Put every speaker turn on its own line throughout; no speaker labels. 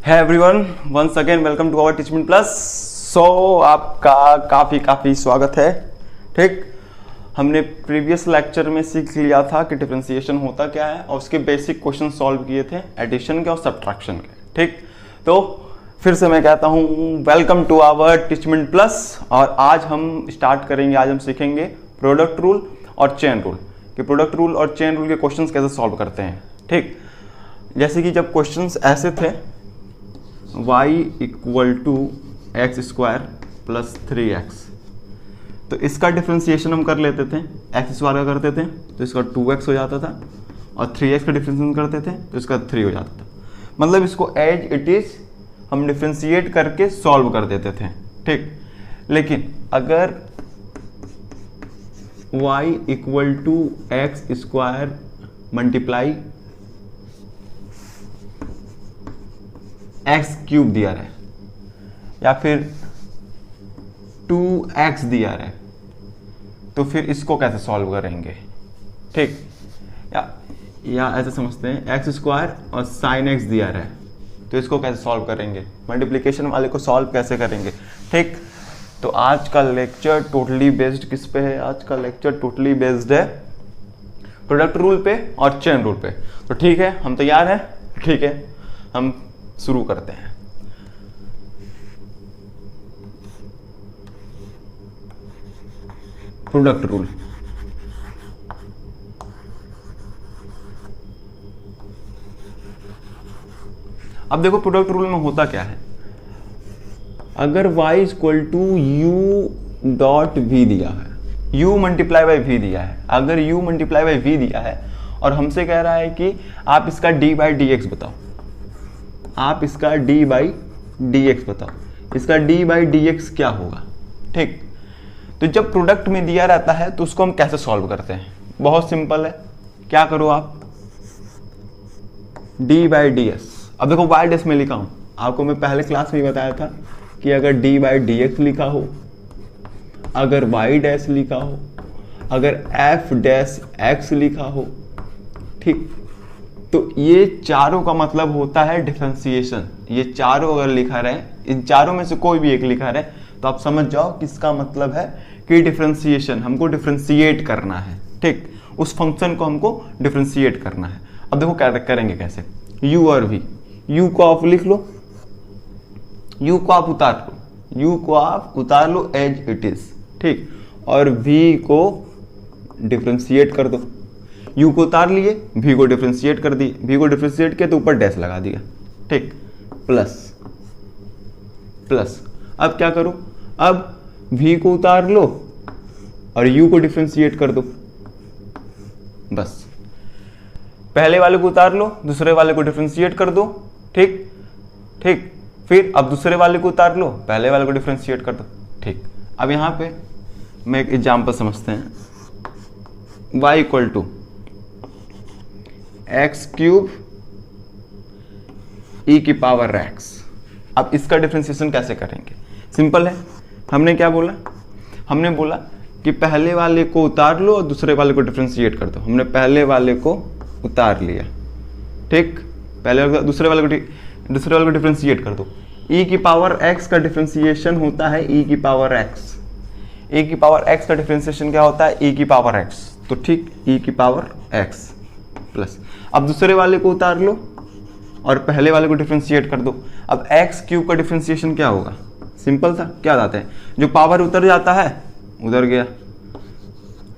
है everyone, once again welcome to our Teachmint plus. So आपका काफ़ी स्वागत है। ठीक, हमने प्रीवियस लेक्चर में सीख लिया था कि डिफरेंशिएशन होता क्या है और उसके बेसिक क्वेश्चन सॉल्व किए थे एडिशन के और सब्ट्रैक्शन के। ठीक, तो फिर से मैं कहता हूँ welcome to our Teachmint Plus. और आज हम स्टार्ट करेंगे, आज हम सीखेंगे प्रोडक्ट रूल और चेन रूल कि प्रोडक्ट रूल और चेन रूल के क्वेश्चंस कैसे सॉल्व करते हैं। ठीक, जैसे कि जब क्वेश्चंस ऐसे थे y equal to x square plus 3x, तो इसका डिफ्रेंसिएशन हम कर लेते थे, एक्स स्क्वायर का करते थे तो इसका 2x हो जाता था और 3x का डिफ्रेंसिएशन करते थे तो इसका 3 हो जाता था। मतलब इसको एज इट इज हम डिफ्रेंशिएट करके सॉल्व कर देते थे। ठीक, लेकिन अगर y equal to x square multiply x cube दिया रहा है या फिर 2x दिया रहा है, तो फिर इसको कैसे सॉल्व करेंगे। ठीक, या ऐसे समझते हैं एक्स स्क्वायर और साइन एक्स दिया रहा है तो इसको कैसे सॉल्व करेंगे, मल्टीप्लिकेशन वाले को सॉल्व कैसे करेंगे। ठीक, तो आज का लेक्चर टोटली बेस्ड किस पे है? आज का लेक्चर टोटली बेस्ड है प्रोडक्ट रूल पे और चेन रूल पे। तो ठीक है, हम तैयार हैं। ठीक है, हम शुरू करते हैं। प्रोडक्ट रूल, अब देखो प्रोडक्ट रूल में होता क्या है। अगर y equal to u dot v दिया है, u मल्टीप्लाई बाई वी दिया है, अगर u मल्टीप्लाई बाई वी दिया है और हमसे कह रहा है कि आप इसका d बाई डी एक्स बताओ, आप इसका d बाई डी एक्स बताओ, इसका d बाई डी एक्स क्या होगा। ठीक, तो जब प्रोडक्ट में दिया रहता है तो उसको हम कैसे सॉल्व करते हैं? बहुत सिंपल है, क्या करो आप d बाई डी एक्स। अब देखो y डैश में लिखा हूं, आपको मैं पहले क्लास में ही बताया था कि अगर d बाई डी एक्स लिखा हो, अगर y डैश लिखा हो, अगर f डैश x लिखा हो, ठीक, तो ये चारों का मतलब होता है डिफरेंशिएशन। ये चारों अगर लिखा रहे, इन चारों में से कोई भी एक लिखा रहे, तो आप समझ जाओ कि इसका मतलब है कि डिफरेंशिएशन, हमको डिफरेंशिएट करना है। ठीक, उस फंक्शन को हमको डिफरेंशिएट करना है। अब देखो क्या करेंगे कैसे। u और v, u को आप लिख लो, u को आप उतार लो, u को आप उतार लो एज इट इज। ठीक, और v को डिफरेंशिएट कर दो। u को उतार लिए, v को डिफरेंशिएट कर दिए, v को डिफरेंशिएट किया तो ऊपर डैश लगा दिया। ठीक, प्लस प्लस। अब क्या करो, अब v को उतार लो और u को डिफरेंशिएट कर दो। बस, पहले वाले को उतार लो, दूसरे वाले को डिफरेंशिएट कर दो। ठीक ठीक, फिर अब दूसरे वाले को उतार लो, पहले वाले को डिफरेंशिएट कर दो। ठीक, अब यहां पे मैं एक एग्जांपल समझते हैं। y equal to x cube e की पावर एक्स। अब इसका डिफरेंशिएशन कैसे करेंगे? सिंपल है, हमने क्या बोला, हमने बोला कि पहले वाले को उतार लो और दूसरे वाले को डिफरेंशिएट कर दो। हमने पहले वाले को उतार लिया, ठीक, पहले दूसरे वाले को डिफरेंशिएट कर दो। ई की पावर एक्स का डिफरेंशिएशन होता है ई की पावर एक्स। ई की पावर एक्स का डिफरेंशिएशन क्या होता है? ई की पावर एक्स। तो ठीक, ई की पावर एक्स प्लस, अब दूसरे वाले को उतार लो और पहले वाले को डिफरेंशिएट कर दो। अब एक्स क्यूब का डिफरेंशिएशन क्या होगा? सिंपल था, क्या जाता है, जो पावर उतर जाता है उधर गया।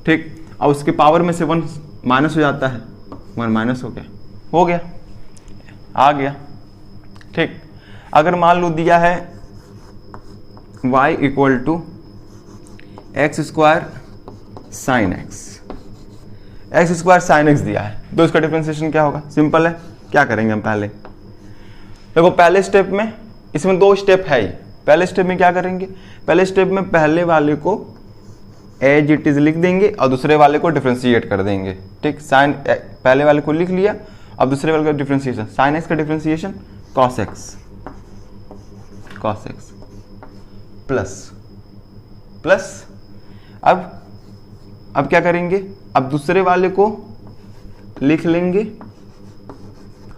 ठीक, अब उसके पावर में से 1 माइनस हो जाता है, 1 माइनस हो गया, आ गया। ठीक, अगर मान लो दिया है y equal to x square sine x, x square sine x दिया है, तो इसका डिफरेंशिएशन क्या होगा? सिंपल है, क्या करेंगे हम पहले, देखो पहले स्टेप में, इसमें 2 स्टेप है ही। पहले स्टेप में क्या करेंगे, पहले स्टेप में पहले वाले को एज इट इज लिख देंगे और दूसरे वाले को डिफरेंशिएट कर देंगे। ठीक, साइन पहले वाले को लिख लिया, अब दूसरे वाले का डिफरेंशिएशन, साइन एक्स का differentiation cos x plus plus. अब क्या करेंगे, अब दूसरे वाले को लिख लेंगे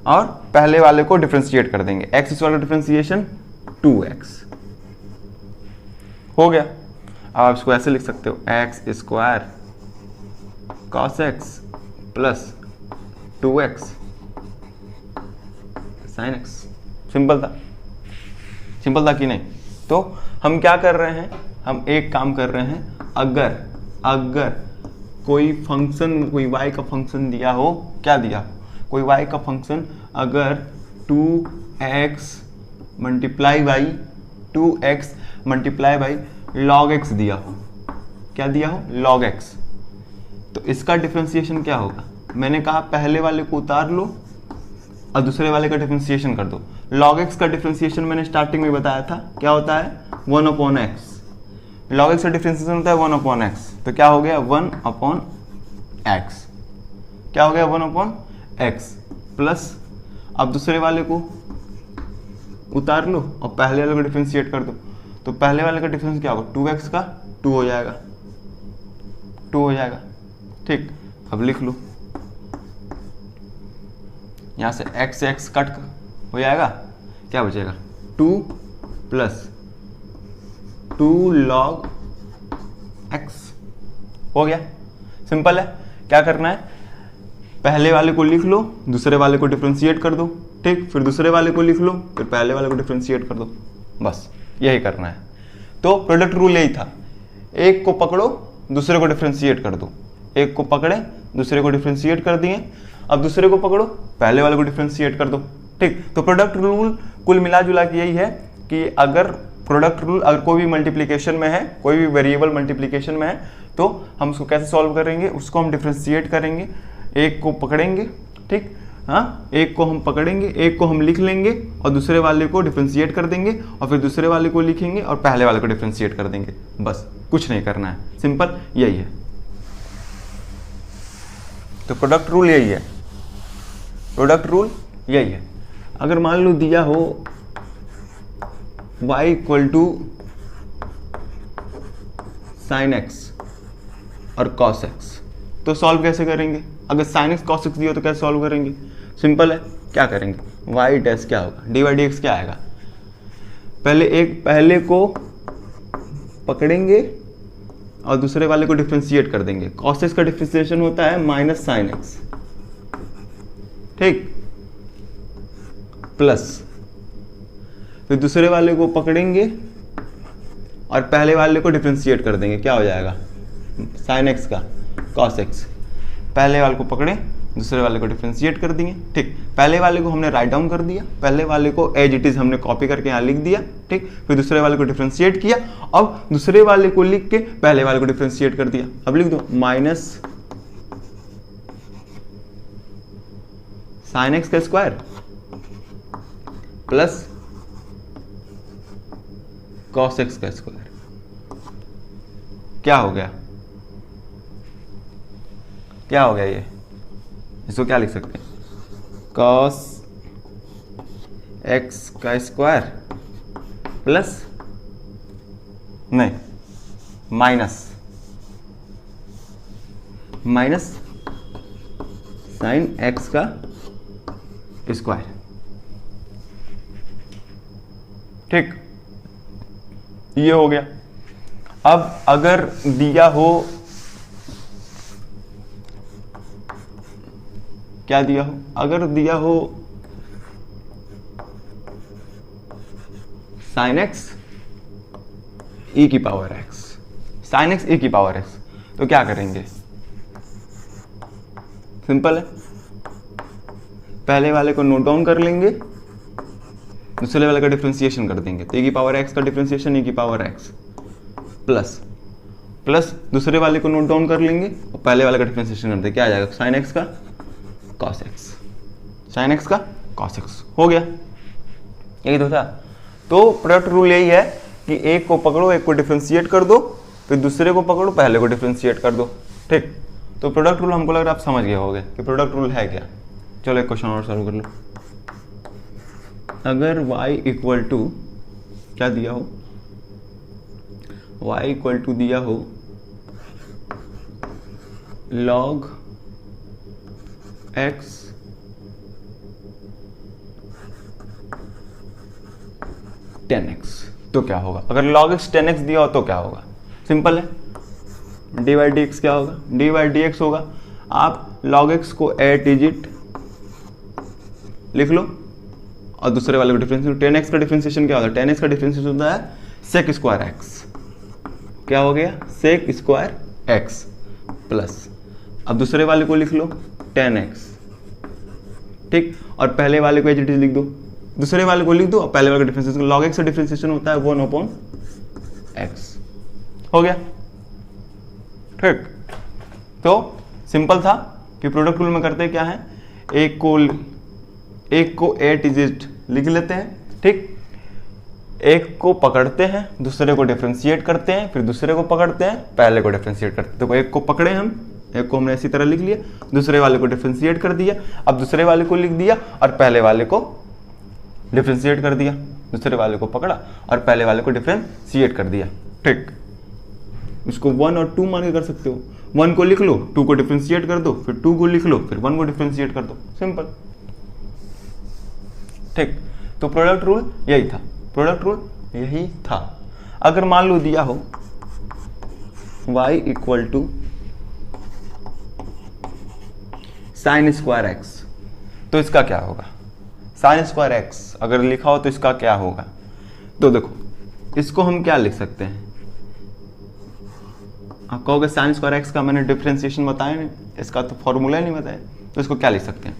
और पहले वाले को डिफ्रेंशिएट कर देंगे, एक्स स्क्वायर का डिफ्रेंशिएशन 2x हो गया। अब आप इसको ऐसे लिख सकते हो x square cos x plus 2x sine x. Simple था कि नहीं? तो हम क्या कर रहे हैं, हम एक काम कर रहे हैं, अगर कोई फंक्शन, कोई y का फंक्शन दिया हो, क्या दिया, कोई y का फंक्शन अगर 2x multiply by log x दिया हो, क्या दिया हो, log x, तो इसका डिफरेंशिएशन क्या होगा? मैंने कहा पहले वाले को उतार लो और दूसरे वाले का डिफरेंशिएशन कर दो। log x का डिफरेंशिएशन मैंने स्टार्टिंग में बताया था, क्या होता है, 1/x। log x का डिफरेंशिएशन होता है 1/x, तो क्या हो गया 1/x, क्या हो गया 1/x प्लस, अब दूसरे वाले को उतार लो और पहले वाले को डिफरेंशिएट कर दो, तो पहले वाले का डिफरेंस क्या होगा, 2x का 2 हो जाएगा, ठीक। अब लिख लो, यहां से x कट हो जाएगा, क्या बचेगा 2 प्लस 2 log x हो गया। सिंपल है। क्या करना है, पहले वाले को लिख लो, दूसरे वाले को डिफरेंशिएट कर दो, ठीक, फिर दूसरे वाले को लिख लो, फिर पहले वाले को डिफरेंशिएट कर दो, बस यही करना है। तो प्रोडक्ट रूल यही था, एक को पकड़ो दूसरे को डिफरेंशिएट कर दो, एक को पकड़े दूसरे को डिफरेंशिएट कर दिए, अब दूसरे को पकड़ो पहले वाले को डिफरेंशिएट कर दो, ठीक। तो प्रोडक्ट रूल कुल मिला जुला के यही है कि अगर प्रोडक्ट रूल अगर कोई भी मल्टीप्लिकेशन में है, कोई भी वेरिएबल मल्टीप्लिकेशन में है, तो हम उसको कैसे सॉल्व करेंगे, उसको हम डिफरेंशिएट करेंगे, एक को पकड़ेंगे, ठीक, हाँ, एक को हम पकड़ेंगे, एक को हम लिख लेंगे और दूसरे वाले को डिफरेंशिएट कर देंगे और फिर दूसरे वाले को लिखेंगे और पहले वाले को डिफरेंशिएट कर देंगे, बस कुछ नहीं करना है, सिंपल यही है। तो प्रोडक्ट रूल यही है, प्रोडक्ट रूल यही है। अगर मान लो दिया हो y equal to sine x और cos x, तो सॉल्व कैसे करेंगे? अगर साइन एक्स cos x दिया तो कैसे सॉल्व करेंगे? सिंपल है, क्या करेंगे, y डैश क्या होगा, dy dx क्या आएगा, पहले को पकड़ेंगे और दूसरे वाले को डिफरेंशिएट कर देंगे। cos x का डिफरेंशिएशन होता है माइनस साइन एक्स, ठीक, प्लस फिर दूसरे वाले को पकड़ेंगे और पहले वाले को डिफरेंशिएट कर देंगे, क्या हो जाएगा साइन एक्स का cos x, पहले वाले को पकड़े दूसरे वाले को डिफरेंशिएट कर दिए, ठीक, पहले वाले को हमने राइट डाउन कर दिया, पहले वाले को एज इट इज हमने कॉपी करके यहाँ लिख दिया, ठीक, फिर दूसरे वाले को डिफरेंशिएट किया, अब दूसरे वाले को लिख के पहले वाले को डिफरेंशिएट कर दिया, अब लिख दो माइनस साइन एक्स का स्क्वायर प्लस cos x का स्क्वायर, क्या हो गया, क्या हो गया, ये इसको क्या लिख सकते हैं, cos x का स्क्वायर प्लस नहीं माइनस साइन x का स्क्वायर, ठीक, ये हो गया। अब अगर दिया हो, क्या दिया हो, अगर दिया हो साइन एक्स ई की पावर एक्स, साइन एक्स ई की पावर एक्स, तो क्या करेंगे, सिंपल है, पहले वाले को नोट डाउन कर लेंगे, दूसरे वाले का डिफरेंशिएशन कर देंगे, तो ई की पावर एक्स का डिफरेंशिएशन ई की पावर एक्स प्लस दूसरे वाले को नोट डाउन कर लेंगे और पहले वाले का डिफरेंशिएशन कर देंगे, क्या आ जाएगा साइन एक्स का cos x, साइन एक्स का cos x हो गया, यही तो था। तो प्रोडक्ट रूल यही है कि एक को पकड़ो, एक को डिफरेंशिएट कर दो, फिर दूसरे को पकड़ो, पहले को डिफरेंशिएट कर दो, ठीक। तो प्रोडक्ट रूल हमको लग रहा है आप समझ गए होगे कि प्रोडक्ट रूल है क्या। चलो एक क्वेश्चन और सॉल्व कर लो। अगर y इक्वल टू क्या दिया हो, y इक्वल टू दिया हो log x 10x, तो क्या होगा? अगर log x 10x दिया हो तो क्या होगा? सिंपल है, dy dx क्या होगा? dy dx होगा। आप log x को 8 डिजिट लिख लो और दूसरे वाले को डिफरेंशिएट। 10x का डिफरेंशिएशन क्या होता है? 10x का डिफरेंशिएशन होता है sec स्क्वायर x। क्या हो गया? sec स्क्वायर x प्लस, अब दूसरे वाले को लिख लो 10x, ठीक, और पहले वाले को एज इट इज लिख दो, दूसरे वाले को लिख दो और पहले वाले का डिफरेंशिएशन। log x का डिफरेंशिएशन होता है 1/x। हो गया, ठीक। तो सिंपल था कि प्रोडक्ट रूल में करते क्या है, एक को 8 डिजिट लिख लेते हैं, ठीक, एक को पकड़ते हैं, दूसरे को डिफरेंशिएट करते हैं, फिर दूसरे को पकड़ते हैं, पहले को डिफरेंशिएट करते हैं। तो एक को पकड़े हम, एक को हमने इसी तरह लिख लिया, दूसरे वाले को डिफरेंशिएट कर दिया, अब दूसरे वाले को लिख दिया और पहले वाले को डिफरेंशिएट कर दिया, दूसरे वाले को पकड़ा और पहले वाले को डिफरेंशिएट कर दिया, ठीक। इसको 1 और 2 मान के कर सकते हो। 1 को लिख लो, 2 को डिफरेंशिएट कर दो, फिर 2 को लिख लो, फिर 1 को डिफरेंशिएट कर दो, सिंपल, ठीक। तो प्रोडक्ट रूल यही था, प्रोडक्ट रूल यही था। अगर मान लो दिया हो y equal to sine square x, तो इसका क्या होगा? साइन स्क्वायर एक्स अगर लिखा हो तो इसका क्या होगा? तो देखो, इसको हम क्या लिख सकते हैं? आप कहोगे साइन स्क्वायर एक्स का मैंने डिफरेंशिएशन बताया नहीं, इसका तो फॉर्मूला ही नहीं बताया, तो इसको क्या लिख सकते हैं?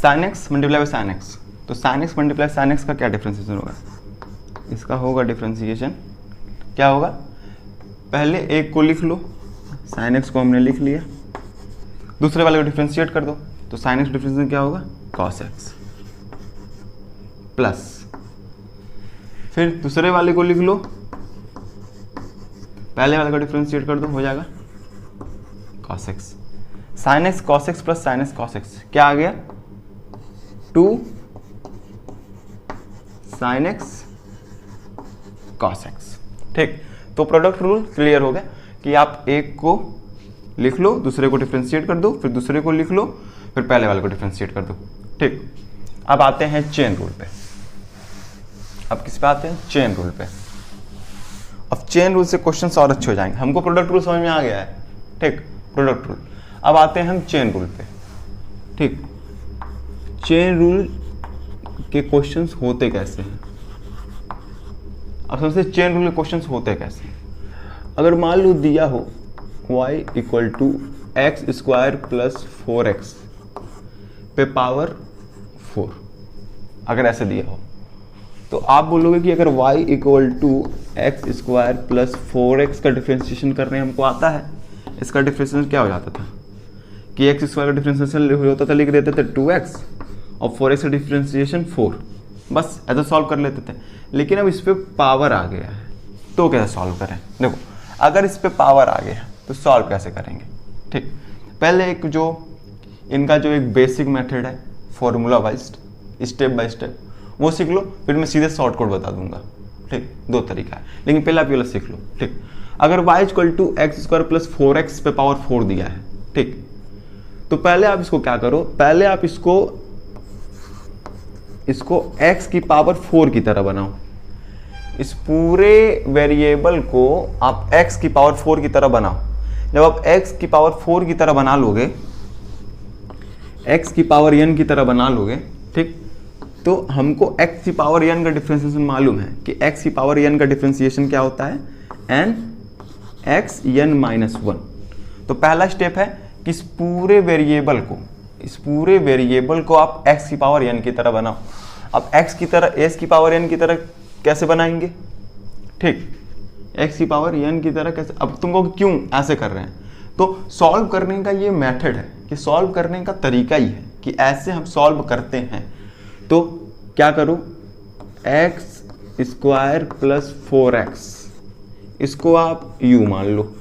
Sine x multiply by sine x. तो sine x multiply sine x का क्या डिफरेंशिएशन होगा? इसका होगा डिफरेंशिएशन, क्या होगा? पहले एक को लिख लो, साइन एक्स को हमने लिख लिया, दूसरे वाले को डिफरेंशिएट कर दो, तो साइन एक्स डिफरेंशिएशन क्या होगा? कॉस एक्स प्लस, फिर दूसरे वाले को लिख लो, पहले वाले को डिफरेंशिएट कर दो, हो जाएगा cos x. Sine x cos x plus sine x cos x क्या आ गया? 2 साइन एक्स कॉस एक्स, ठीक। तो प्रोडक्ट रूल क्लियर हो गया कि आप एक को लिख लो, दूसरे को डिफरेंशिएट कर दो, फिर दूसरे को लिख लो, फिर पहले वाले को डिफरेंशिएट कर दो, ठीक। अब आते हैं चेन रूल पे। अब किस पे आते हैं? चेन रूल पे। अब चेन रूल से क्वेश्चंस और अच्छे हो जाएंगे। हमको प्रोडक्ट रूल समझ में आ गया है, ठीक, प्रोडक्ट रूल। अब आते हैं हम चेन रूल पे, ठीक। चेन रूल के क्वेश्चंस होते कैसे हैं? अब सबसे चेन रूल के क्वेश्चंस होते कैसे हैं? अगर मान लो दिया हो y equal to x square plus 4x पे पावर 4, अगर ऐसे दिया हो तो आप बोलोगे कि अगर y equal to x square plus 4x का डिफरेंशिएशन करने हमको आता है, इसका डिफरेंशिएशन क्या हो जाता था कि एक्स स्क्वायर का डिफरेंशिएशन होता था, लिख देते थे 2x और 4x का डिफरेंशिएशन 4, बस ऐसा सॉल्व कर लेते थे। लेकिन अब इस पे पावर आ गया है, तो कैसे सॉल्व करें? देखो, अगर इस पे पावर आ गया तो सॉल्व कैसे करेंगे, ठीक। पहले एक जो इनका जो एक बेसिक मेथड है formula wise step by step, वो सीख लो, फिर मैं सीधे शॉर्टकट बता दूंगा, ठीक। 2 तरीका है, लेकिन पहले आप ये वाला सीख लो, ठीक। अगर y equal to x square plus 4x पे पावर 4 दिया है, ठीक, तो पहले आप इसको क्या करो, पहले आप इसको x की पावर 4 की तरह बनाओ। इस पूरे वेरिएबल को आप x की पावर 4 की तरह बनाओ। जब आप x की पावर 4 की तरह बना लोगे, x की पावर n की तरह बना लोगे, ठीक, तो हमको x की पावर n का डिफरेंशिएशन मालूम है कि x की पावर n का डिफरेंशिएशन क्या होता है? n x n minus 1। तो पहला स्टेप है कि इस पूरे वेरिएबल को आप x की पावर n की तरह बनाओ। अब x की तरह s की पावर n की तरह कैसे बनाएंगे, ठीक, x की पावर n की तरह कैसे? अब तुमको क्यों ऐसे कर रहे हैं? तो सॉल्व करने का ये मेथड है कि सॉल्व करने का तरीका ही है कि ऐसे हम सॉल्व करते हैं। तो क्या करो, एक्स स्क्वायर प्लस 4x, इसको आप u मान लो,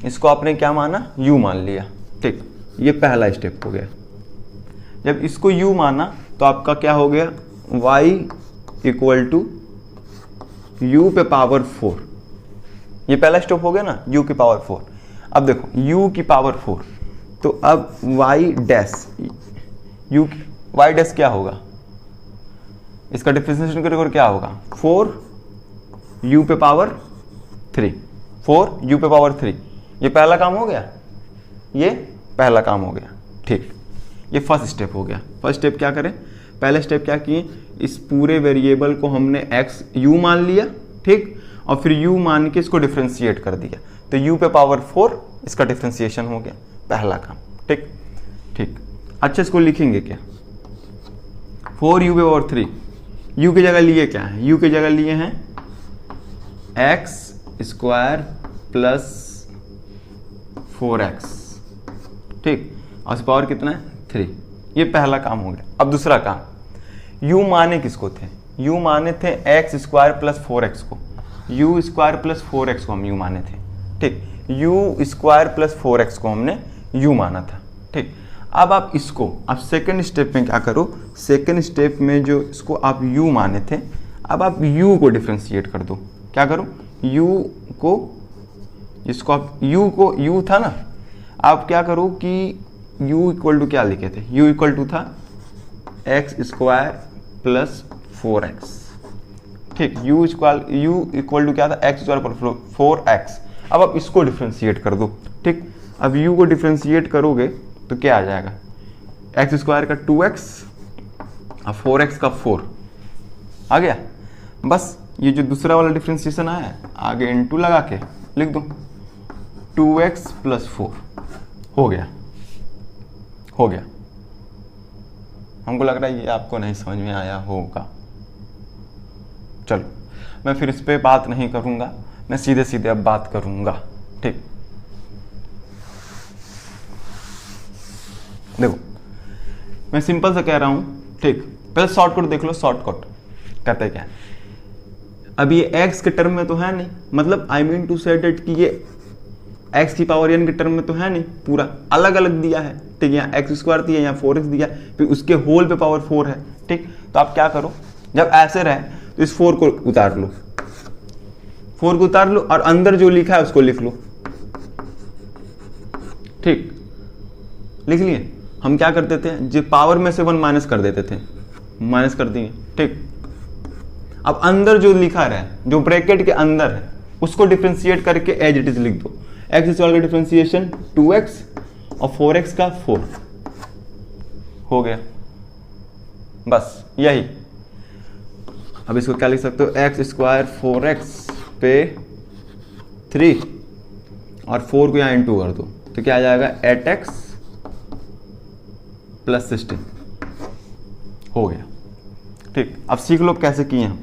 इसको आपने क्या माना? u मान लिया, ठीक। ये पहला स्टेप हो गया। जब इसको u माना तो आपका क्या हो गया? y इक्वल टू u पे पावर 4, ये पहला स्टेप हो गया ना, u की पावर 4। अब देखो u की पावर 4, तो अब y डैश क्या होगा? इसका डिफरेंशिएशन करोगे और क्या होगा 4u पे पावर 3, 4u पे पावर 3। ये पहला काम हो गया, ये पहला काम हो गया। ठीक, ये फर्स्ट स्टेप हो गया। फर्स्ट स्टेप क्या करें, पहले स्टेप क्या किए, इस पूरे वेरिएबल को हमने x u मान लिया, ठीक, और फिर u मान के इसको डिफरेंशिएट कर दिया, तो u पे पावर 4 इसका डिफरेंशिएशन हो गया, पहला काम। ठीक ठीक, अच्छा इसको लिखेंगे क्या, 4u पे पावर 3, u की जगह लिए क्या है, u की जगह लिए हैं x स्क्वायर प्लस 4x, ठीक, और इस पावर कितना है 3। ये पहला काम हो गया। अब दूसरा काम, u माने किसको थे, u माने थे x स्क्वायर प्लस 4x को, u स्क्वायर प्लस 4x को हम u माने थे, ठीक, u स्क्वायर प्लस 4x को हमने u माना था, ठीक। अब आप इसको, आप सेकंड स्टेप में क्या करो, सेकंड स्टेप में जो इसको आप u माने थे, अब आप u को डिफ्रेंशिएट कर दो। क्या करो, u को, इसको आप u को, u था ना, आप क्या करो कि u इक्वल टू क्या लिखे थे, u इक्वल टू था x स्क्वायर प्लस 4x, ठीक, u इक्वल टू क्या था x स्क्वायर प्लस 4x। अब आप इसको डिफ्रेंशिएट कर दो, ठीक, अब u को डिफ्रेंशिएट करोगे तो क्या आ जाएगा, x स्क्वायर का 2x और 4x का 4 आ गया। बस ये जो दूसरा वाला डिफ्रेंशिएशन आया है, आगे इनटू लगा के लिख दो, 2x प्लस 4 हो गया, हो गया। हमको लग रहा है ये आपको नहीं समझ में आया होगा। चलो मैं फिर इस पे बात नहीं करूंगा, मैं सीधे सीधे अब बात करूंगा, ठीक। देखो मैं सिंपल से कह रहा हूं, ठीक, पहले शॉर्टकट देख लो, शॉर्टकट कहते क्या है। अब ये x के टर्म में तो है नहीं, मतलब आई मीन टू से डेट कि ये x की पावर n के टर्म में तो है नहीं, पूरा अलग अलग दिया है, ठीक, यहाँ x स्क्वायर दिया, यहाँ 4x दिया, फिर उसके होल पे पावर 4 है, ठीक। तो आप क्या करो, जब ऐसे रहे तो इस 4 को उतार लो, 4 को उतार लो और अंदर जो लिखा है उसको लिख लो, ठीक, लिख लिए। हम क्या करते थे, जो पावर में से 1 माइनस कर देते थे, माइनस कर दिए, ठीक। अब अंदर जो लिखा रहा है, जो ब्रैकेट के अंदर है, उसको डिफरेंशिएट करके एज इट इज लिख दो। x स्क्वायर का डिफरेंशिएशन 2x और 4x का 4 हो गया, बस यही। अब इसको क्या लिख सकते हो, x स्क्वायर 4x पे 3 और 4 को यहाँ इंटू कर दो, तो क्या आ जाएगा 8x प्लस 16 हो गया, ठीक। अब सीख लो कैसे किए हम।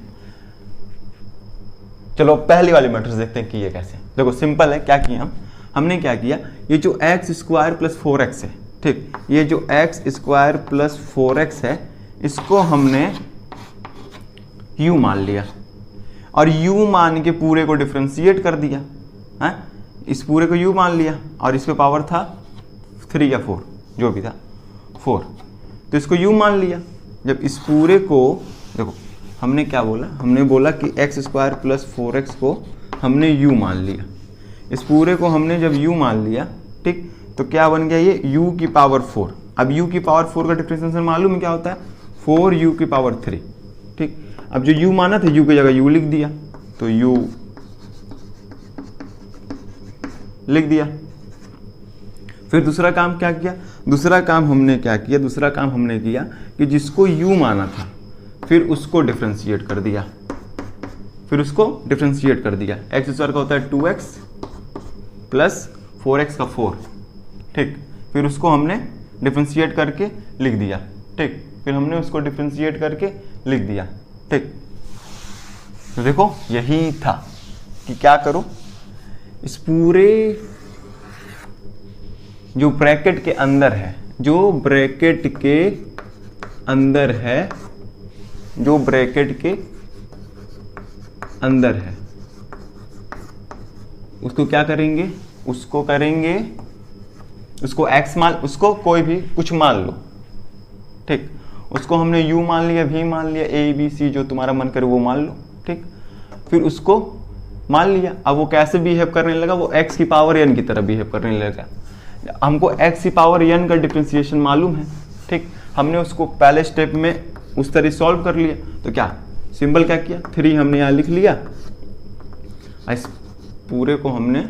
चलो पहली वाली मैट्रिक्स देखते हैं कि ये कैसे। देखो सिंपल है, क्या किया हमने क्या किया, ये जो x स्क्वायर प्लस 4x है, ठीक, ये जो x स्क्वायर प्लस 4x है, इसको हमने u मान लिया और u मान के पूरे को डिफरेंशिएट कर दिया है, इस पूरे को u मान लिया और इस पे पावर था 3 या 4 जो भी था 4, तो इसको u मान लिया। जब इस पूरे को, देखो हमने क्या बोला, हमने बोला कि x स्क्वायर प्लस 4x को हमने u मान लिया, इस पूरे को हमने जब u मान लिया, ठीक, तो क्या बन गया ये u की पावर 4। अब u की पावर 4 का डिफरेंशिएशन मालूम है क्या होता है, 4u की पावर 3, ठीक। अब जो u माना था u की जगह u लिख दिया, तो u लिख दिया। फिर दूसरा काम क्या किया, दूसरा काम हमने क्या किया, दूसरा काम हमने किया कि जिसको u माना था फिर उसको डिफरेंशिएट कर दिया, फिर उसको डिफरेंशिएट कर दिया। x स्क्वायर का होता है 2x प्लस 4x का 4, ठीक, फिर उसको हमने डिफरेंशिएट करके लिख दिया, ठीक, फिर हमने उसको डिफरेंशिएट करके लिख दिया, ठीक। तो देखो यही था कि क्या करो, इस पूरे जो ब्रैकेट के अंदर है, जो ब्रैकेट के अंदर है, जो ब्रैकेट के अंदर है, उसको क्या करेंगे, उसको करेंगे, उसको x मान, उसको कोई भी कुछ मान लो, ठीक, उसको हमने u मान लिया, v मान लिया, a b c जो तुम्हारा मन करे वो मान लो, ठीक। फिर उसको मान लिया, अब वो कैसे बिहेव करने लगा, वो x की पावर n की तरह बिहेव करने लगा। हमको x की पावर n का डिफरेंशिएशन मालूम है, ठीक, हमने उसको पहले स्टेप में उस तरह सॉल्व कर लिया। तो क्या सिंबल क्या किया, 3 हमने यहाँ लिख लिया, इस पूरे को हमने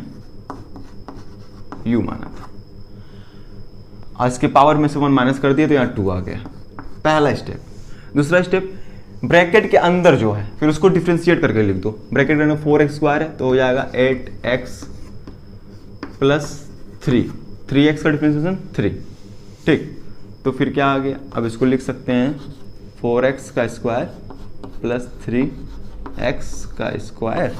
u माना था और इसके पावर में से 1 माइनस कर दिया तो यहाँ 2 आ गया, पहला स्टेप। दूसरा स्टेप, ब्रैकेट के अंदर जो है फिर उसको डिफ्रेंशिएट करके लिख दो। ब्रैकेट के अंदर 4x² है तो हो जाएगा 8x प्लस 3x का डिफ्रेंशिएशन 3, ठीक। तो फिर क्या आ गया, अब इसको लिख सकते हैं 4x का स्क्वायर प्लस 3x का स्क्वायर,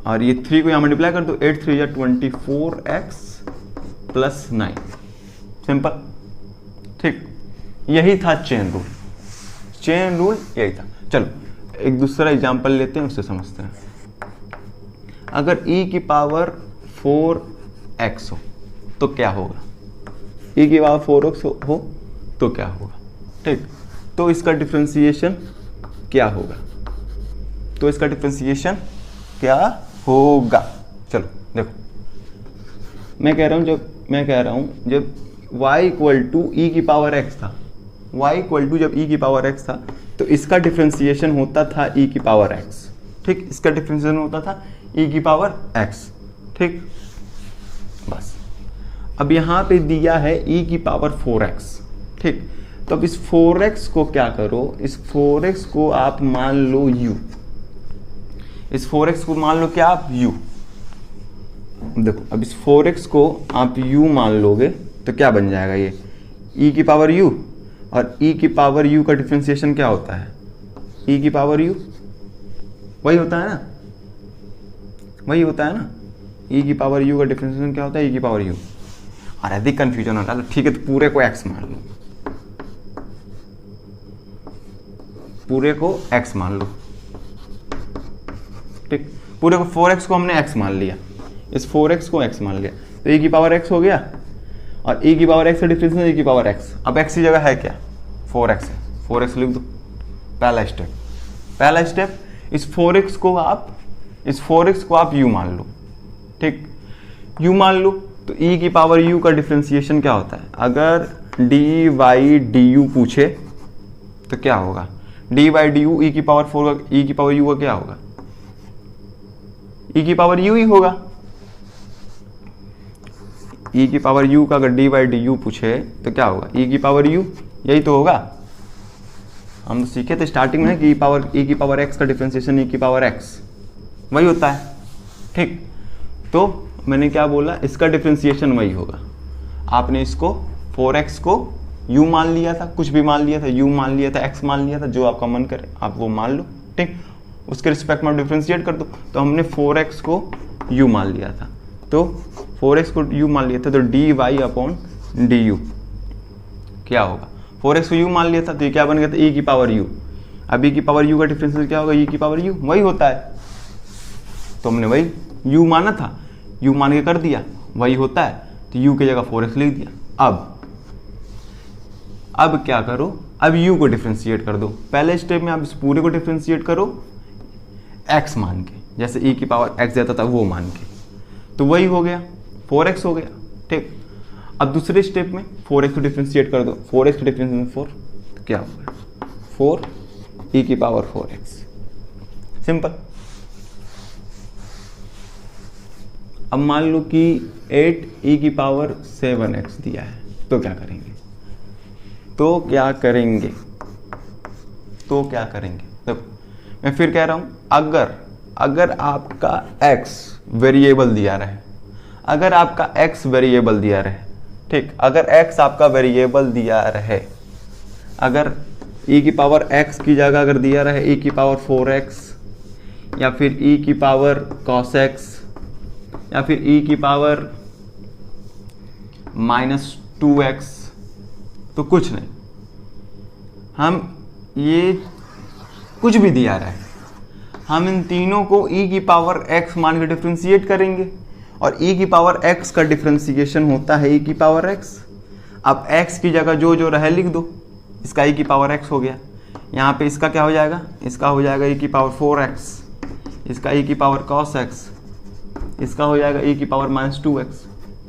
और ये 3 को यहाँ मल्टीप्लाई कर दो, 8 3 या 24x प्लस 9, सिंपल, ठीक। यही था चेन रूल, चेन रूल यही था। चलो एक दूसरा एग्जांपल लेते हैं, उससे समझते हैं। अगर e की पावर 4x हो तो क्या होगा, e की पावर 4x हो तो क्या होगा, ठीक। तो इसका डिफरेंशिएशन क्या होगा, तो इसका डिफरेंशिएशन क्या होगा, चलो देखो। मैं कह रहा हूं जब y इक्वल टू ई की पावर x था, y इक्वल टू जब e की पावर x था तो इसका डिफरेंशिएशन होता था e की पावर x, ठीक। इसका डिफरेंशिएशन होता था e की पावर x, ठीक। बस अब यहाँ पे दिया है e की पावर 4x, ठीक। तो अब इस 4x को क्या करो, इस 4x को आप मान लो u, इस 4x को मान लो क्या आप u। देखो अब इस 4x को आप u मान लोगे तो क्या बन जाएगा, ये e की पावर u, और e की पावर u का डिफरेंशिएशन क्या होता है, e की पावर u, वही होता है ना, वही होता है ना, e की पावर u का डिफरेंशिएशन क्या होता है, e की पावर u। और अधिक कंफ्यूजन होता है, ठीक है, तो पूरे को x मान लो, पूरे को x मान लो, ठीक। पूरे को 4x को हमने x मान लिया, इस 4x को x मान लिया तो e की पावर x हो गया, और e की पावर x का डिफरेंशिएशन e की पावर x। अब x की जगह है क्या, 4x है, 4x लिख दो, पहला स्टेप। पहला स्टेप, इस 4x को आप u मान लो, ठीक। u मान लो तो e की पावर u का डिफरेंशिएशन क्या होता है, अगर dy du पूछे तो क्या होगा, dy du e की पावर 4 का, e की पावर u का क्या होगा, e की पावर u ही होगा। e की पावर u का अगर dy du पूछे तो क्या होगा, e की पावर u, यही तो होगा। हम तो सीखे थे स्टार्टिंग में कि e की पावर x का डिफरेंशिएशन e की पावर x, वही होता है, ठीक। तो मैंने क्या बोला, इसका डिफरेंशिएशन वही होगा। आपने इसको 4x को u मान लिया था, कुछ भी मान लिया था, u मान लिया था, x मान लिया था, जो आपका मन करे आप वो मान लो, ठीक। उसके रिस्पेक्ट में डिफरेंशिएट कर दो। तो हमने 4x को u मान लिया था, तो 4x को u मान लिया था तो dy अपॉन du क्या होगा, 4x को u मान लिया था तो ये क्या बन गया था, e की पावर u। अब e की पावर u का डिफरेंशिएशन क्या होगा, e की पावर u, वही होता है। तो हमने वही u माना था, u मान के कर दिया, वही होता है, तो u की जगह 4x लिख दिया। अब क्या करो, अब u को डिफरेंशिएट कर दो। पहले स्टेप में आप इस पूरे को डिफरेंशिएट करो x मान के, जैसे e की पावर x देता था वो मान के, तो वही हो गया, 4x हो गया, ठीक। अब दूसरे स्टेप में 4x को डिफरेंशिएट कर दो, 4x को डिफरेंशिएशन 4, तो क्या होगा, 4 e की पावर 4x, सिंपल। अब मान लो कि 8 e की पावर 7x दिया है, तो क्या करेंगे, देखो मैं फिर कह रहा हूं, अगर आपका x वेरिएबल दिया रहे, अगर आपका x वेरिएबल दिया रहे, ठीक, अगर x आपका वेरिएबल दिया रहे, अगर e की पावर x की जगह अगर दिया रहे e की पावर 4x, या फिर e की पावर cos x, या फिर e की पावर -2x, तो कुछ नहीं, हम ये कुछ भी दिया रहा है, हम इन तीनों को e की पावर x मान के डिफरेंशिएट करेंगे, और e की पावर x का डिफरेंशिएशन होता है e की पावर x। अब x की जगह जो जो रहे लिख दो, इसका e की पावर x हो गया, यहाँ पे इसका क्या हो जाएगा, इसका हो जाएगा e की पावर 4x, इसका e की पावर cos x, इसका हो जाएगा e की पावर -2x,